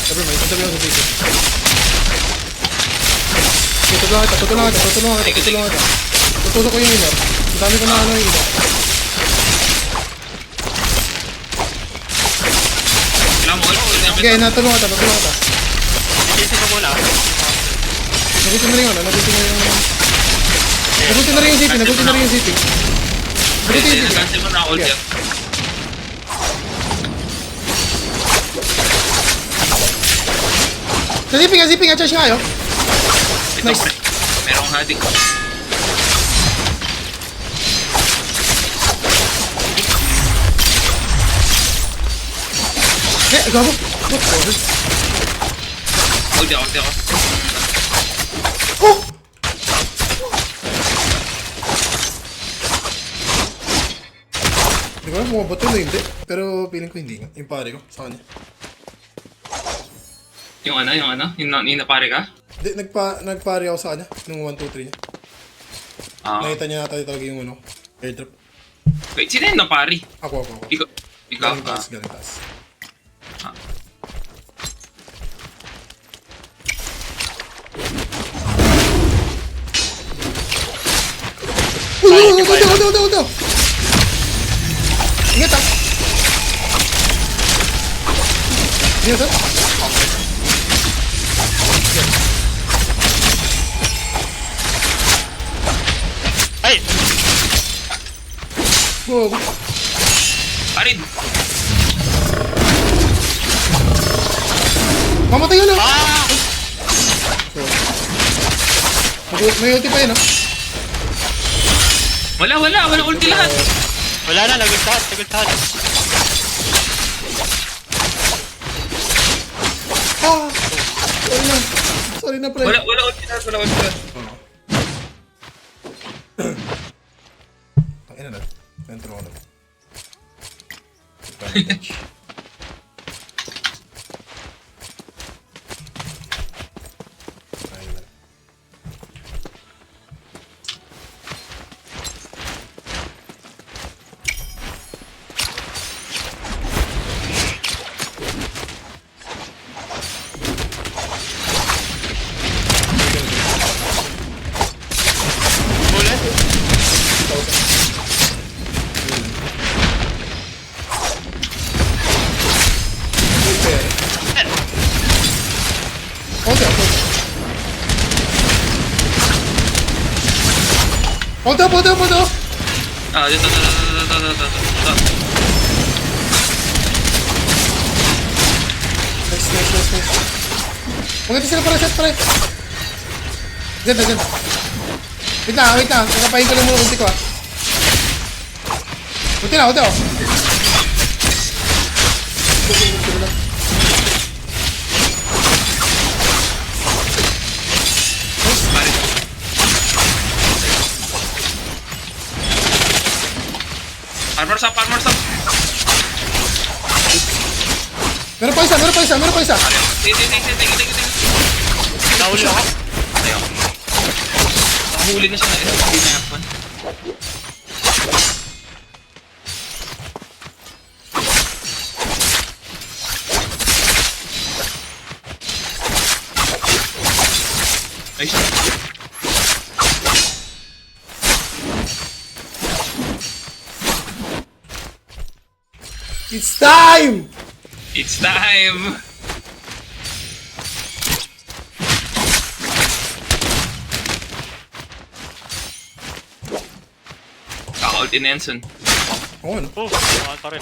Never mind, ang sabi ako sa zipin. Okay, tutulungan kita. Tutulungan ko yung inner. Ang dami ko na ano yung iba. Kailangan mo ulit. Sige, natulong ka ta. Isisi ko muna. Nagutin na rin yun. Nagutin na rin yung zipping. Nagutin yung zipping. Nagante mo na ult yan. Sa zipping. Charge nga yun. Ito, Nice. pre. Merong hadi. Gabo. Ulti ako. Oh! Hindi ko alam kung mabato na hindi. Pero feeling ko hindi nga. Yung pare ko sa kanya. Yung napare ka? Hindi, nagpare ako sa kanya. Nung 1, 2, 3 niya. Ah. Nakita niya nata talaga yung ano, airdrop. Wait, sino yung napari? Ako. Ikaw? Galing taas. Ah. Uy! Hold! Ingat ah! Ingat ah! Ay! Wow! Parin! Mamatay yun ah! Ah! May ulti pa yun ah! Wala ulti lahat! Wala na, nagultahan. Ah! Sorry na pre. Wala ulti lahat. Tangina na. Entro ko na. Bullet? Hold up! Ah, dito. Nice. Maganda sila para set pare. Diyan. Wait lang. Kakapahin ko lang muna ulti ko ah. Ulti na. Parin. Armor stop! Meron pa isa. Tingin. Nahuli ako. Ayaw. Nakahuli na siya na ito. Hindi na yapon. Nice. It's time! It's time! Kaka-ulti na Enson. Oo ano? Oh, ka rin.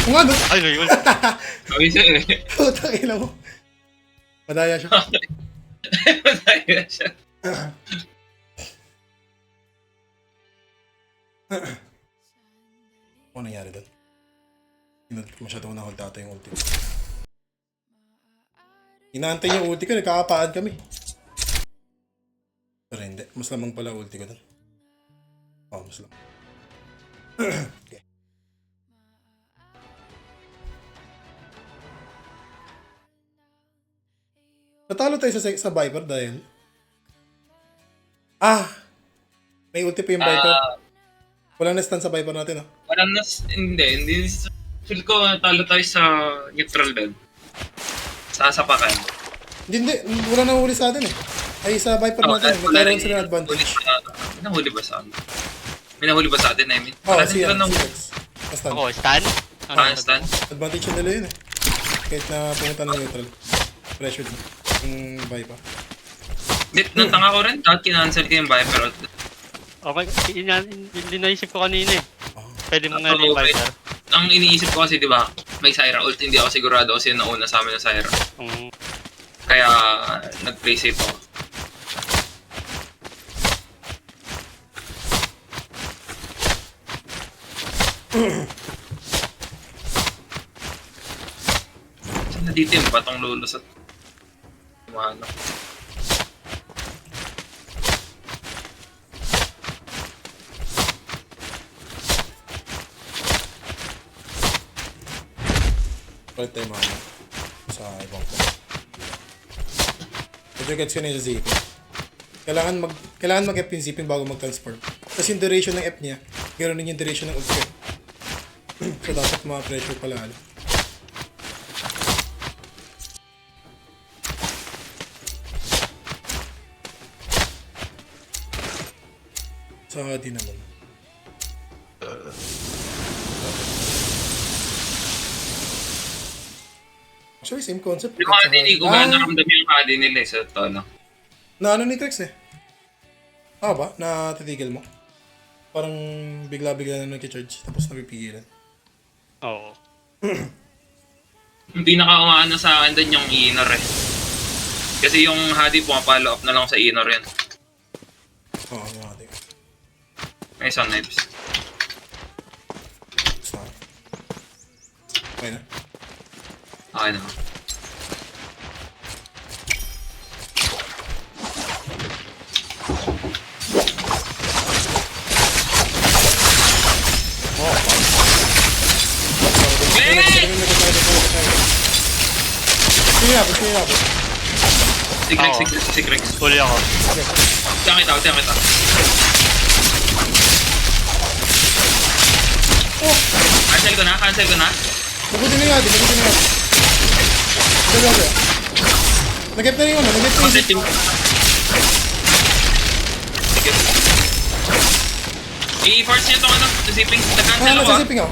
Kung ano? Ay, no, yun. Sabi siya eh. Putang ina mo. Madaya siya. Madaya siya. Ano nangyari doon? Pinunod ko masyado na hold ata yung ulti. Inaantay yung ulti ko, nagkakapaan kami. Pero hindi, mas lamang pala ulti ko doon. Oo, mas lamang. Okay. Natalo tayo sa Viper dahil... May ulti pa yung Viper. Walang na-stun sa Viper natin, Parang hindi. Feel ko talo tayo sa neutral bed. Sasapakan. Hindi, wala na huli sa atin eh. Ay, sa Viper natin, magkaroon sila ng advantage. May nahuli ba sa atin? May nahuli ba sa atin, I mean? Oo, Wala din siya, sila nang si Rex. Basta, Ako, stun? stun. advantage yung nila yun eh. Kahit na pumunta ng neutral. Pressure din. Yung Viper. Nung tanga ko rin, kahit kinancel ko yung Viper. Okay, hindi naisip ko kanina eh. Pwede mo nga Oo, yung okay. Viper. Ang iniisip ko kasi, di ba, may Syra ult, hindi ako sigurado kasi nauna sa amin ng Syra. Kaya, nag-play safe ako. Saan na dito yung batong lulos at umano? Palit tayo mga sa ibang ko. Medyo gets ko na yung ziping. Kailangan mag-F yung ziping bago mag-transform. Kasi yung duration ng F niya, ganoon din yung duration ng ult ko. So dapat ma-pressure pala. Sa di naman. Actually, same concept. Yung mga hindi ko ba naramdam yung hadi nila sa tono. Na ano ni Trex eh. Ba? Natitigil mo? Parang bigla-bigla na nag-charge tapos napipigilan. Oo. Hindi naka-umaano sa akin doon yung Inor eh. Kasi yung hadi pumapalo up na lang sa Inor yan. Oo, yung ating. May isang knives. Basta. Okay na. Okay na. Sige na, sige na. Sigrex. Huli ako. Tiyan kita. Cancel ko na. Nagutin na yun. Sige. Nag-get na yung Concept team. Sige. I-force niyo itong zipping. Nag-cancel ako. Nasa zipping ako.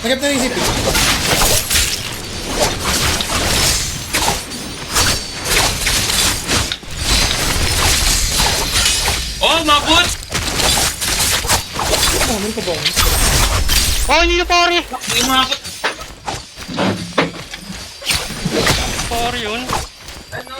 Nag-get na yung zipping. Oh, mabot! Meron pa ba ako? Oh, hindi na pare! Hindi mabot. Pare yun. Ano?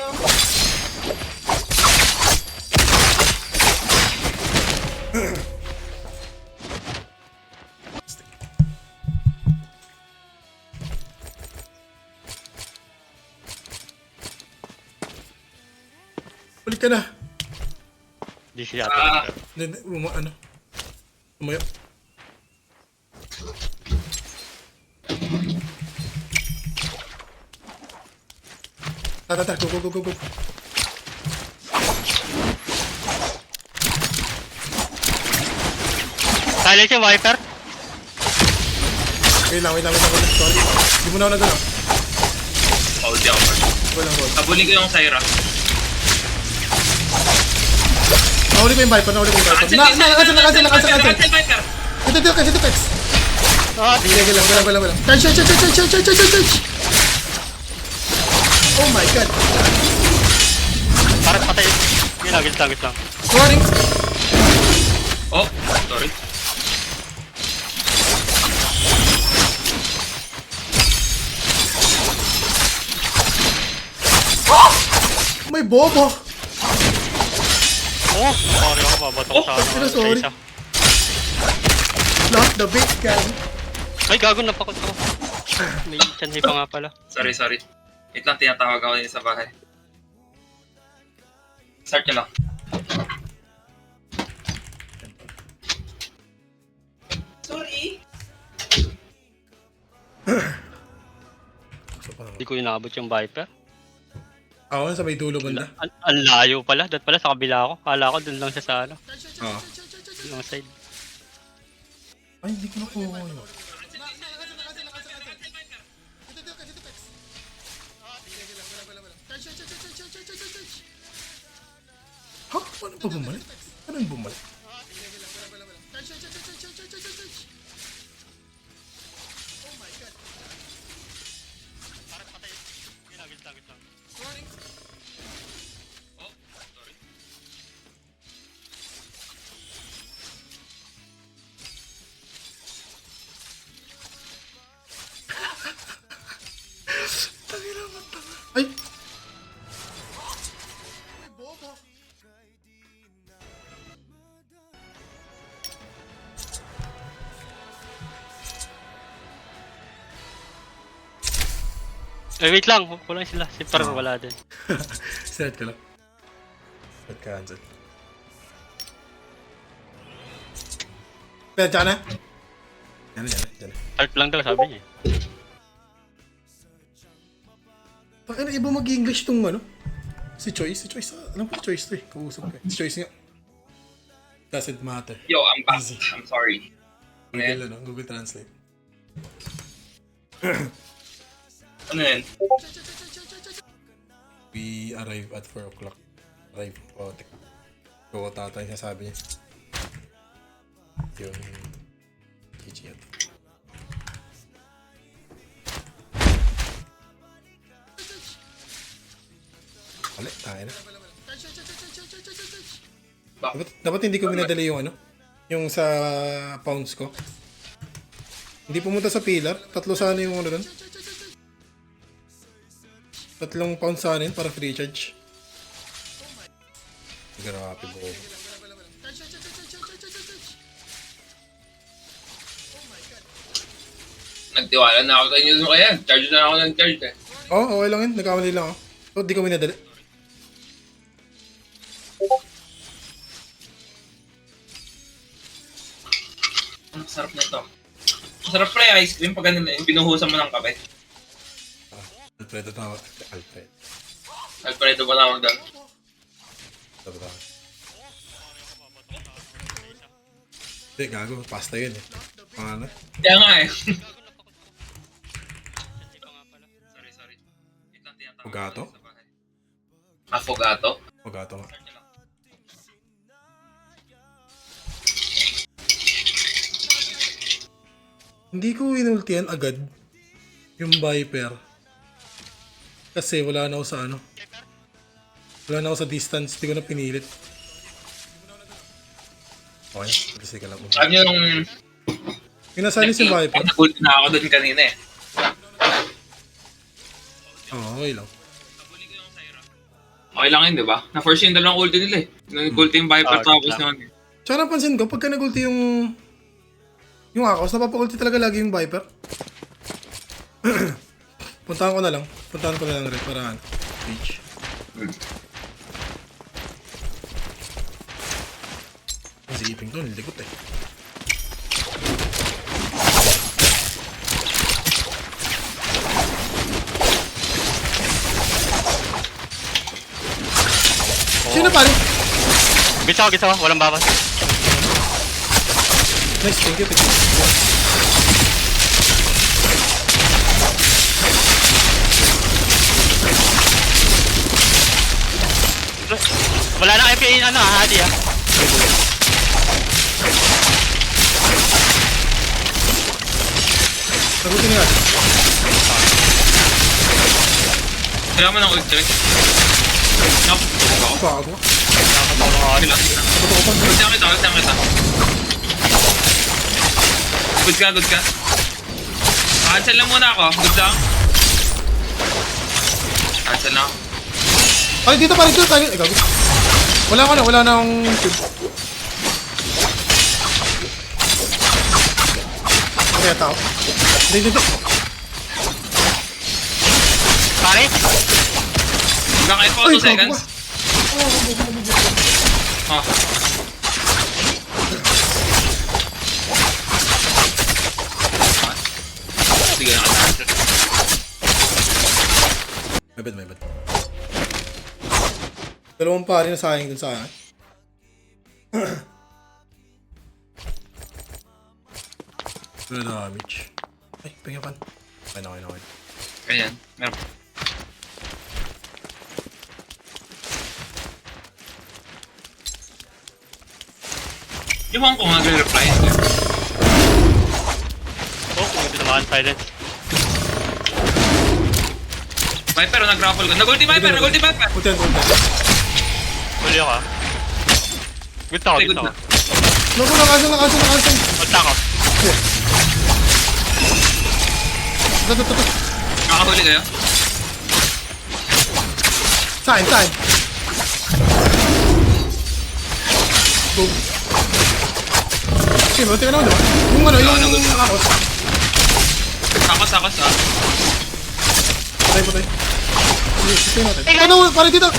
Balik ka na. Di siya Ano? Umayo. Tara, go. Silence yung Viper. Wait lang. Sorry. Hindi mo na ako nagalaw. Hold di ako. Walang hold. Abulin ko yung Syra. Nahuli ko yung Viper. Nakancel. Viper. Ito, Tex. Sige lang. Charge. Oh my god. Parang patay. Gilagit lang. Sorry. Oh, sorry. May bobo. Oh, pare ako babatong sa ano. sorry. Sa isa. Not the big guy. Ay, gago napakot ako. May chanhe pa nga pala. Sorry. Wait lang, tinatawag ako din sa bahay. Start nyo lang. Sorry. Hindi ko inaabot yung Viper. Ako sa may dulo banda. Ang layo pala. Dahil pala sa kabila ako. Kala ko dun lang siya sa ano. Oo. Yung side. Ay, hindi ko nakuha yun. Paano pa bumalik? Paano bumalik? Parang patay. Ginagit lang. Oh, sorry. Ay! Wait lang. Kulang sila. Si Par wala din. Start ko lang. Start cancel. Kaya, tsaka na? Yan. Start lang daw, sabi niya. Bakit iba mag-English tong ano? Si Choice, alam ko si Choice to eh. Kausap ko eh. Si Choice nga. Doesn't matter. Yo, I'm back. Easy. I'm sorry. Google, Google Translate. Ano yun? We arrive at 4 o'clock. Arrive po. Go tatay niya sabi niya. Yung GG yan. Wala, tayo na. Dapat hindi ko minadali yung ano? Yung sa pounds ko. Hindi pumunta sa pillar. 3 sana yung ano doon. 3 pounds sana yun para free charge. Grabe bro. Nagtiwala na ako sa inyo doon kaya. Charge na ako ng charge eh. Oo, okay lang yun. Nagkamali lang ako. So, di ko minadali. Ang sarap na ito. Masarap pala yung ice cream pag ano, binuhusan mo ng kape. Alfredo tawag. Alfred. Alfredo ba tawag doon? Tawag. Hindi, gago. Pasta yun eh. Ano? Kaya nga eh. Sorry. Wait lang, tinatawag Fugato? ko sa bahay. Affogato? Fugato nga. Hindi ko inultian agad yung Viper. Kasi wala na ako sa ano. Wala na ako sa distance. Hindi ko na pinilit. Okay, kasi ka lang. Sabi nyo nung... Pinasali si Viper. Nag-ulti na ako doon kanina eh. Oo, okay lang. Okay lang yun, di ba? Na-force yung dalawang ulti nila eh. Nag-ulti yung Viper tapos naman eh. Tsaka napansin ko, pagka nag-ulti yung Akos, napapa-ulti talaga lagi yung Viper. Puntahan ko na lang rin para ano. Reach. Ang silipin ko, nilikot eh. Sino pare? Gits ako. Walang bawas. Nice, thank you. Wala na FA ano Hadi ah. Sagutin nga. Kailangan mo ng ulti. Ako. Bago. Ulti kita. Good ka. Cancel lang muna ako. Good lang. Cancel na ako. Ay, dito pa rin dito. Ikaw. Wala na akong tube. Kaya tao. Dito. Pare? Hanggang kahit pa 2 seconds. Oh. Sige na ka-cancel. May bad. Dalawang pari na sayang dun sa akin. Wala damage. Ay, pingapan. Okay. Ganyan. Meron. Iwan ko magre-reply. Oh, kung tinamaan silence. Viper, nag-grapple ka. Nag-ulti Viper, nag-ulti Viper! Ultihan. Huli ako ah. Good ako, Okay, good good ako. na. Naku, nakasan. Ulta ako. Ito. Nakahuli kayo? Saan? Boom. Okay, buti ka naman, diba? Yung ano, yung akos. Sakos ah. Patay. Sige natin. Ano, parang dito.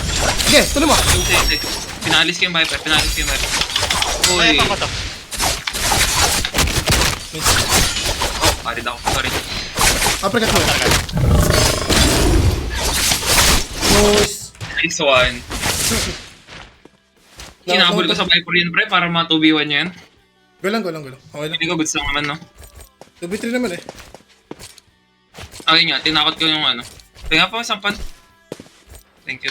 Sige, tuloy mo. Hindi. Pinalis ko yung Viper, Ay, Uy. ako to. Oh, parid ako. Sorry. Uppercut mo. Nice. Nice one. Hinabol ko sa Viper yun, pre, para ma-2v1 nyo yan. Go lang. Okay lang. Hindi ko goods lang naman, no? 2v3 naman eh. Okay nga, tinakot ko yung ano. Kaya pa, sampan. Thank you.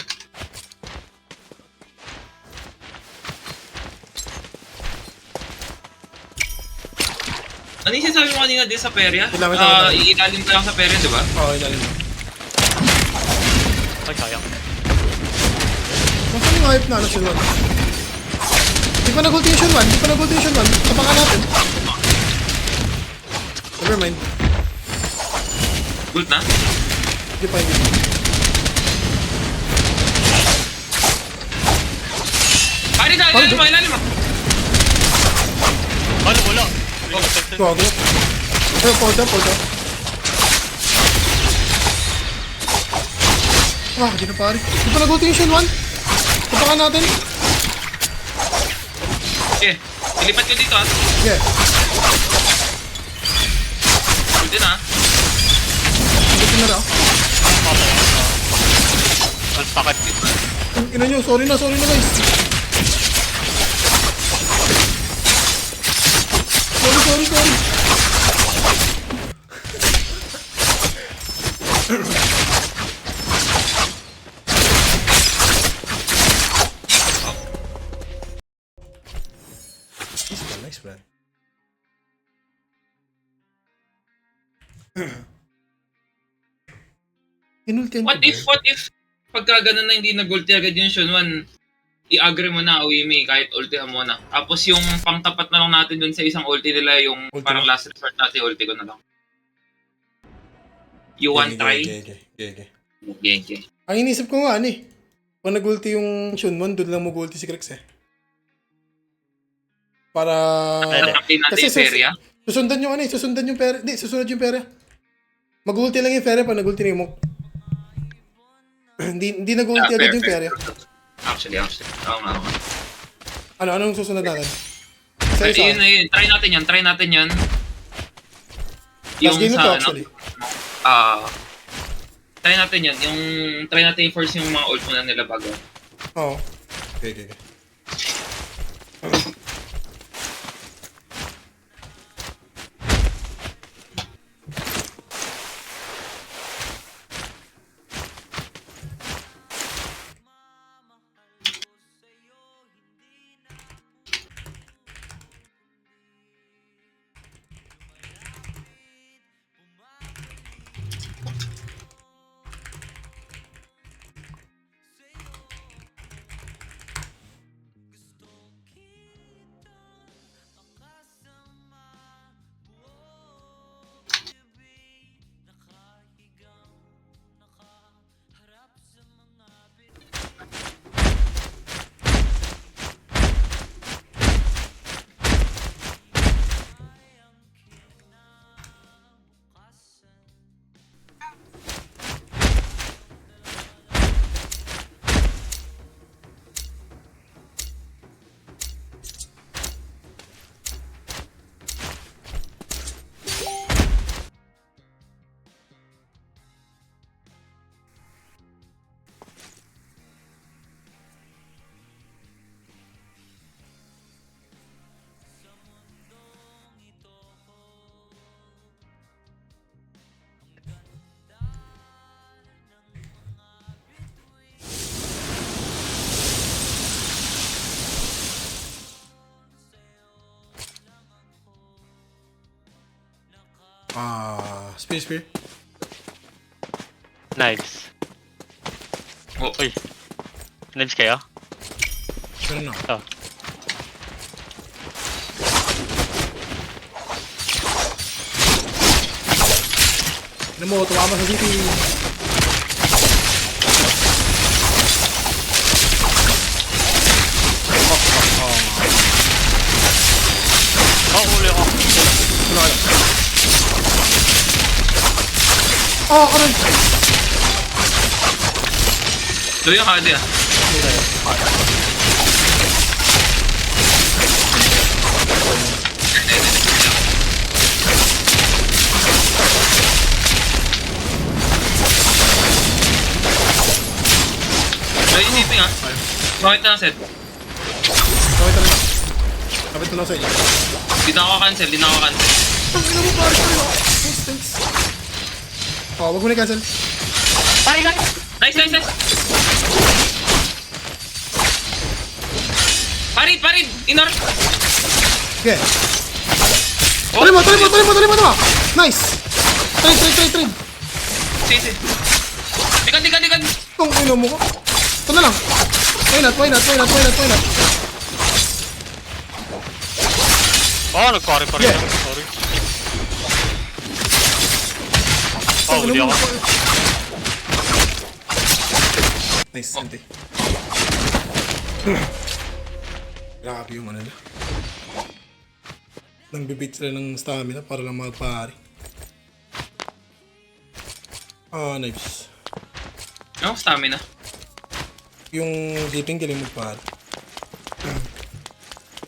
Ano yung sinasabi mo kanina din sa perya? Kailangan. Iilalim ka lang sa perya, di ba? Okay, dali mo. Ay, sayang. Nasaan yung hype na ano, Shun 1? Di pa nag-ulti yung Shun 1. Tapakan natin. Never mind. Good na? Hindi pa. Pari na, ilalim mo. Ano, wala. Gago. Pero, hold up. Di na pare. Di pa nag-ulti yung Shun 1. Tapakan natin. Okay, ilipat ko dito ah. Yeah. Good din ah. Ulti na raw. Ang sakit. Ina nyo, sorry na guys. Sorry. Nice man. Inultihan ko What if pagka ganun na hindi nag-ulti agad yung Shun 1, i-agree mo na, Uimi, kahit ultihan mo na. Tapos yung pangtapat na lang natin dun sa isang ulti nila, yung Ulti parang mo. last resort natin, ulti ko na lang. You want try? Okay. Okay. Ang inisip ko nga, kung nag-ulti yung Shun 1, doon lang mag-ulti si Krex eh. Para... Tatapin natin yung perya. Susundan yung pera. Susunod yung pera. Mag-ulti lang yung pera pag nag-ulti na yung Monk. hindi nag-ulti agad yung pera. Actually. Oo nga. Anong susunod natin? Yun. Try natin yan. Last game na to actually. Try natin yan. Try natin first yung mga ult muna nila bago. Oo. Okay. Spear. Knives. Oh, Uy. Knives kayo? Meron na. Oh. Ano mo, tumama sa city. Oh, huli ako. Wala ka lang. Oh, karon. so yung Hadi ah. So yung ziping ah. Bakit na set? Okay, tara na. Kapit na lang sa inyo. Di na ako cancel, di na ako cancel. Ang ina mo, pare, pare. Thanks. Oh, wag mo na cancel. Pare, guys! Nice, nice, nice! Parid! Inor! Okay. Tuloy mo. Nice. Trade. Sige. Likad! Ang ina mo ko. Ito na lang. Why not? Oh, nag-pare pa rin Yeah. ako. Sorry. Oh, Ang huli ina mo. ako. Nice, ante. Grabe yung ano na. Nang-bibit sila ng stamina para lang magpahari. Knives. Ano, stamina? Yung dipping galing magpahari.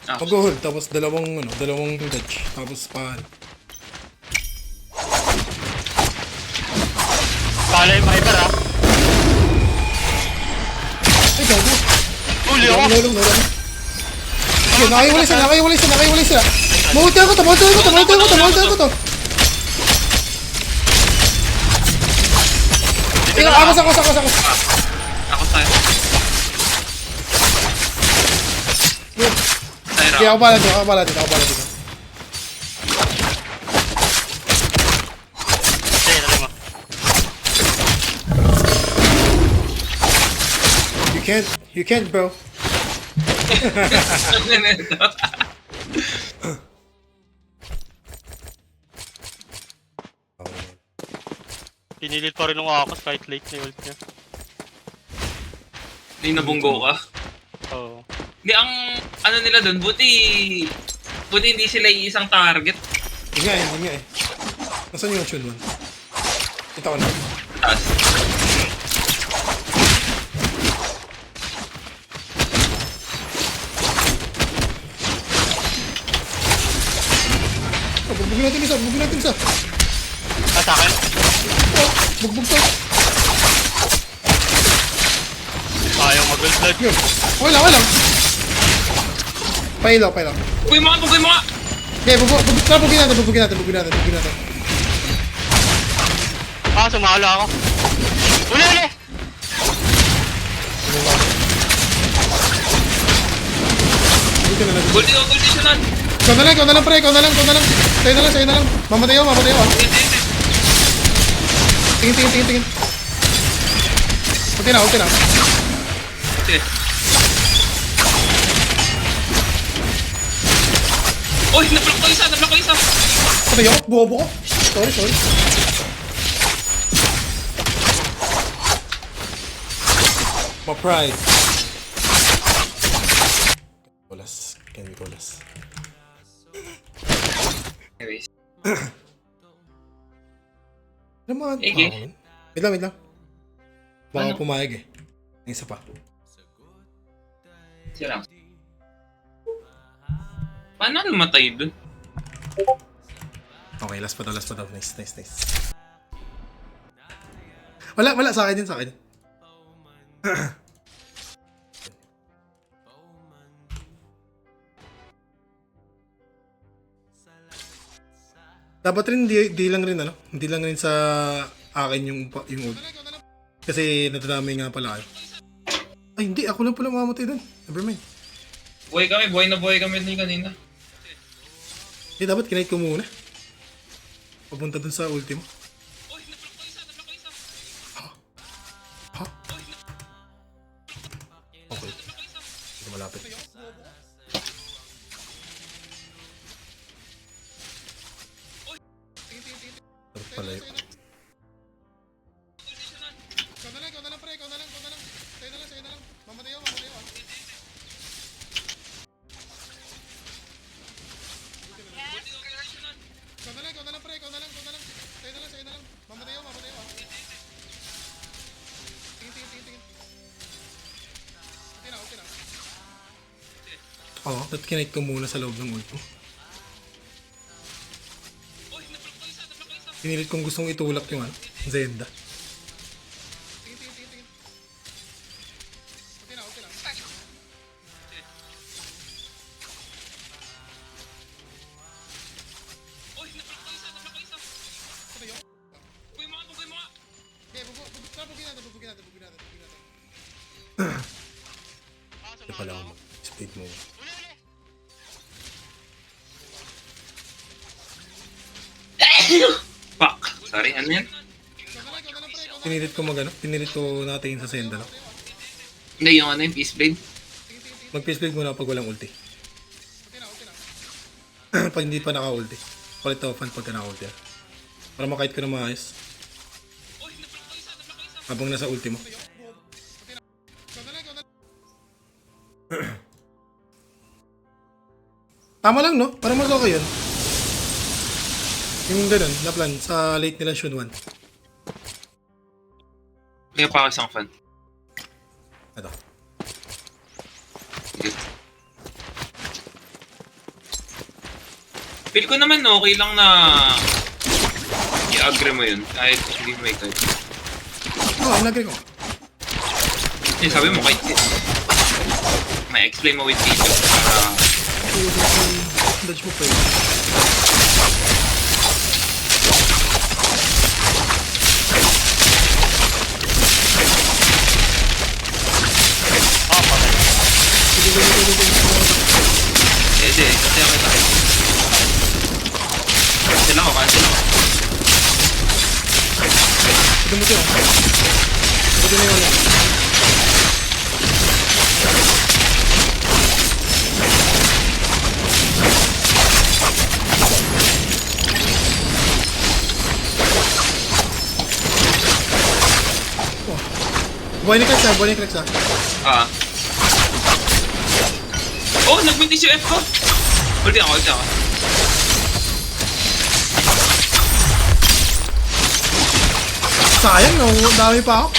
Ah, Mag-hold, tapos dalawang dodge, tapos pahari. Kala yung Viper ah. Ay, gago! Huli ako. Nalong. Okay, nakahiwalay sila. Mahulti ko to. Ikaw, ako. ako sa'yo. Yun. Sa'yo Okay, raw. ako bala dito. Sige, dali mo. You can't, bro. Pinilit pa rin ng Akos kahit late na yung ult niya. Hindi nabunggo ka. Oo. Hindi, ang ano nila dun, buti hindi sila isang target. Hindi nga eh. Nasaan yung tune man? Kita ko na. Taas. Oh, bugbugin natin isa. Ah, sa akin? Oh, bugbog to. Ayaw mag-ult blood. Yun. Okay lang. Pailaw. Bugoy mo nga! Okay, bubugin natin. Ah, sumala ako. Uli! Buti na natin. Gold siya nun! Ikaw na lang, pre. Sa'yo na lang. Mamatay ako ah. Tingin. Ulti na. Sige. Uy! Nablock ko isa! Patay ako, bobo ko. Sorry. My pride. Can we colas? Anyways. Ano mga Sige. tao? Wait lang. Baka Ano? pumayag eh. Ang isa pa. Siya lang. Paano namatay dun? Okay, last pa daw. Nice. Wala, sa akin yun. Dapat rin, di lang rin sa akin yung ult. Kasi nadadamay nga pala kayo. Ay, hindi. Ako lang pala mamamatay dun. Nevermind. Buhay na buhay kami dun kanina. Dapat kinait ko muna. Papunta dun sa ultimo. Uy, na-block ko isa, na-block ko isa. Ha? Uy, Okay. na-block ko isa. Hindi malapit. Dapat pala yun. Ikaw na lang, pre. Ikaw na lang. Sa'yo na lang. Mamatayo. Okay Ikaw na lang, pre. Ikaw na lang. Sa'yo na lang. Mamatayo. Tingin. Okay na. Oo, at kinite ko muna sa loob ng ult mo. Uy, na-block ko isa, na-block ko isa. Pinilit kong gustong itulak yung Zenda. Tingin. Okay na. Uy, na-block ko isa, na-block ko isa. Patayo. Bugoy mo nga. Okay, bugin natin. Hindi pala ako mag-speed mo. Fuck. Sorry, ano yan? Ikaw na lang, pre. Pinilit ko natingin sa Zenda lang. Hindi, yung ano yung peace blade. Mag-face blade muna pag walang ulti. Okay na. Pag hindi pa naka-ulti. Palit offan pagka naka-ulti. Para makahit ko na maayos. Uy, na-block ko isa. Habang nasa ulti mo. Ikaw na lang. Tama lang, no? Para mas okay yun. Yung ganun, na plan sa late nila Shun 1. Kaya pa ako isang fan. Ito. Sige. Feel ko naman okay lang na i-agree mo yun kahit hindi mo ikaw. Oo, nag-agree ko. Eh, sabi mo kahit may explain mo with video para Dodge mo pa yun. Hindi, kasi ako ito. Cancel ako. Dumuti ako. Dumuti na yun. Buhay ni Krex ah. Ah. Oh, nag-mintis yung F ko! Ulti ako. Sayang, no? Dami pa ako.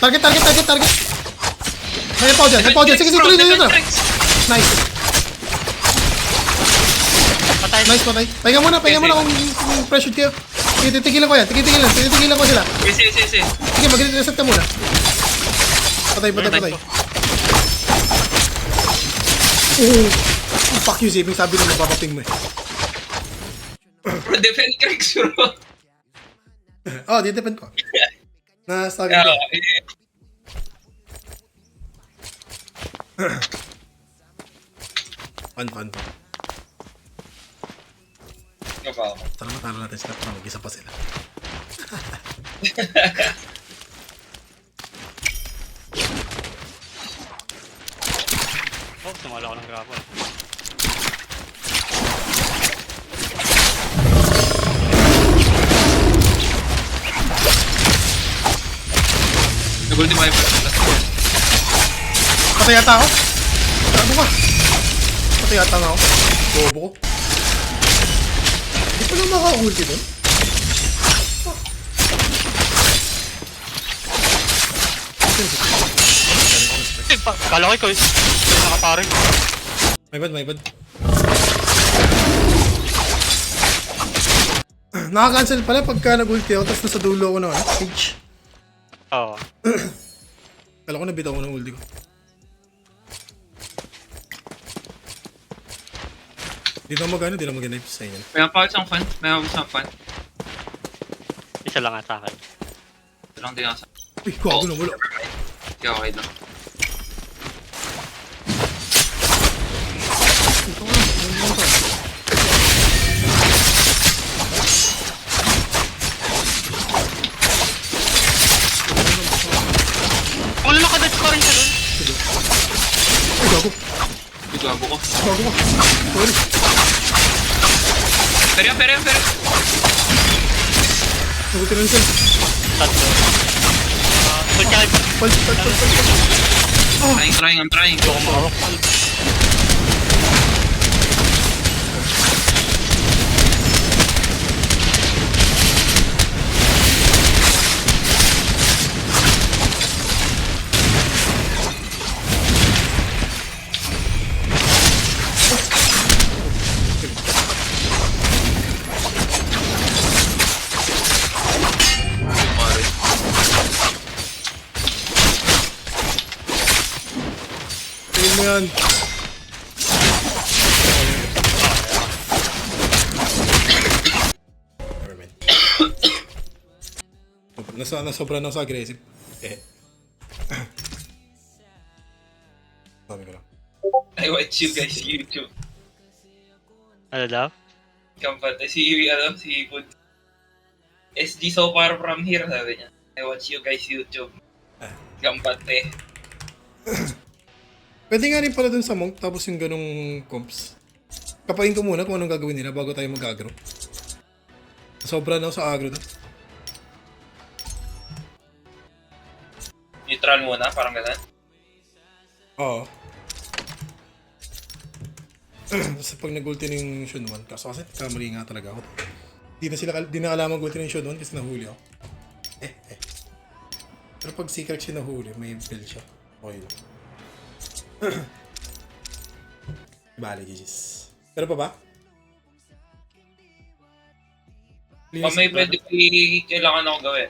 Target. May pa dyan. Sige, tuloy na. Nice. Patay. Nice, patay. Pahinga muna kung pressured kayo. Sige, titigilan ko yan. Titigilan ko sila. Yes. Sige, mag-reset ka muna. Patay. Fuck you, Ziping. Sabi nung mapapaping mo eh. Defend Krex, bro. Oh, di-depend ko. Na-stagger ko. Fun. Sana matalo natin sila para mag-isa pa sila. Oh, sumala ako ng grapple. Nag-ulti pa Patay yata ako. Tago ka. Patay yata nga ako. Bobo ko. Di pa lang maka-ulti doon. Kala ko ikaw nakaparing. My bad. Nakaka-cancel pala pagka nag-ulti ako tapos nasa dulo ako ng stage. Oo. Kala ko nabitaw ko ng ulti ko. Di na mag-knife sa inyo. May pa isang fan. Isa lang nga sa akin. Ito lang din ako sa... Uy, gago na wala. Okay lang. Ito nga, nandun ka. Kung nakadad ko rin siya doon. Ay, gago. Gago ko. Gago ka. Sorry. Pero. Nabuti na siya. Tatlo. Full charge. Pal. I'm trying. Pare. Tingin mo yan. Nevermind. Nasobra na ako sa aggressive. Sabi ko lang. I watch you guys YouTube. Ano daw? Kampat, si Bud. SG so far from here, sabi niya. I watch you guys YouTube. Kampat eh. Pwede nga rin pala dun sa monk tapos yung ganong comps. Kapain ko muna kung anong gagawin nila bago tayo mag-agro. Sobra na ako sa agro doon. Neutral muna, parang ganun. Oo. Basta pag nag-ulti na yung Shunwan, kaso kasi kamali nga talaga ako. Di na alam mag-ulti na yung Shunwan kasi nahuli ako. Pero pag secret siya nahuli, may build siya. Okay lang. Bale, GG's. Pero pa ba? Kung may pwede kailangan ako gawin.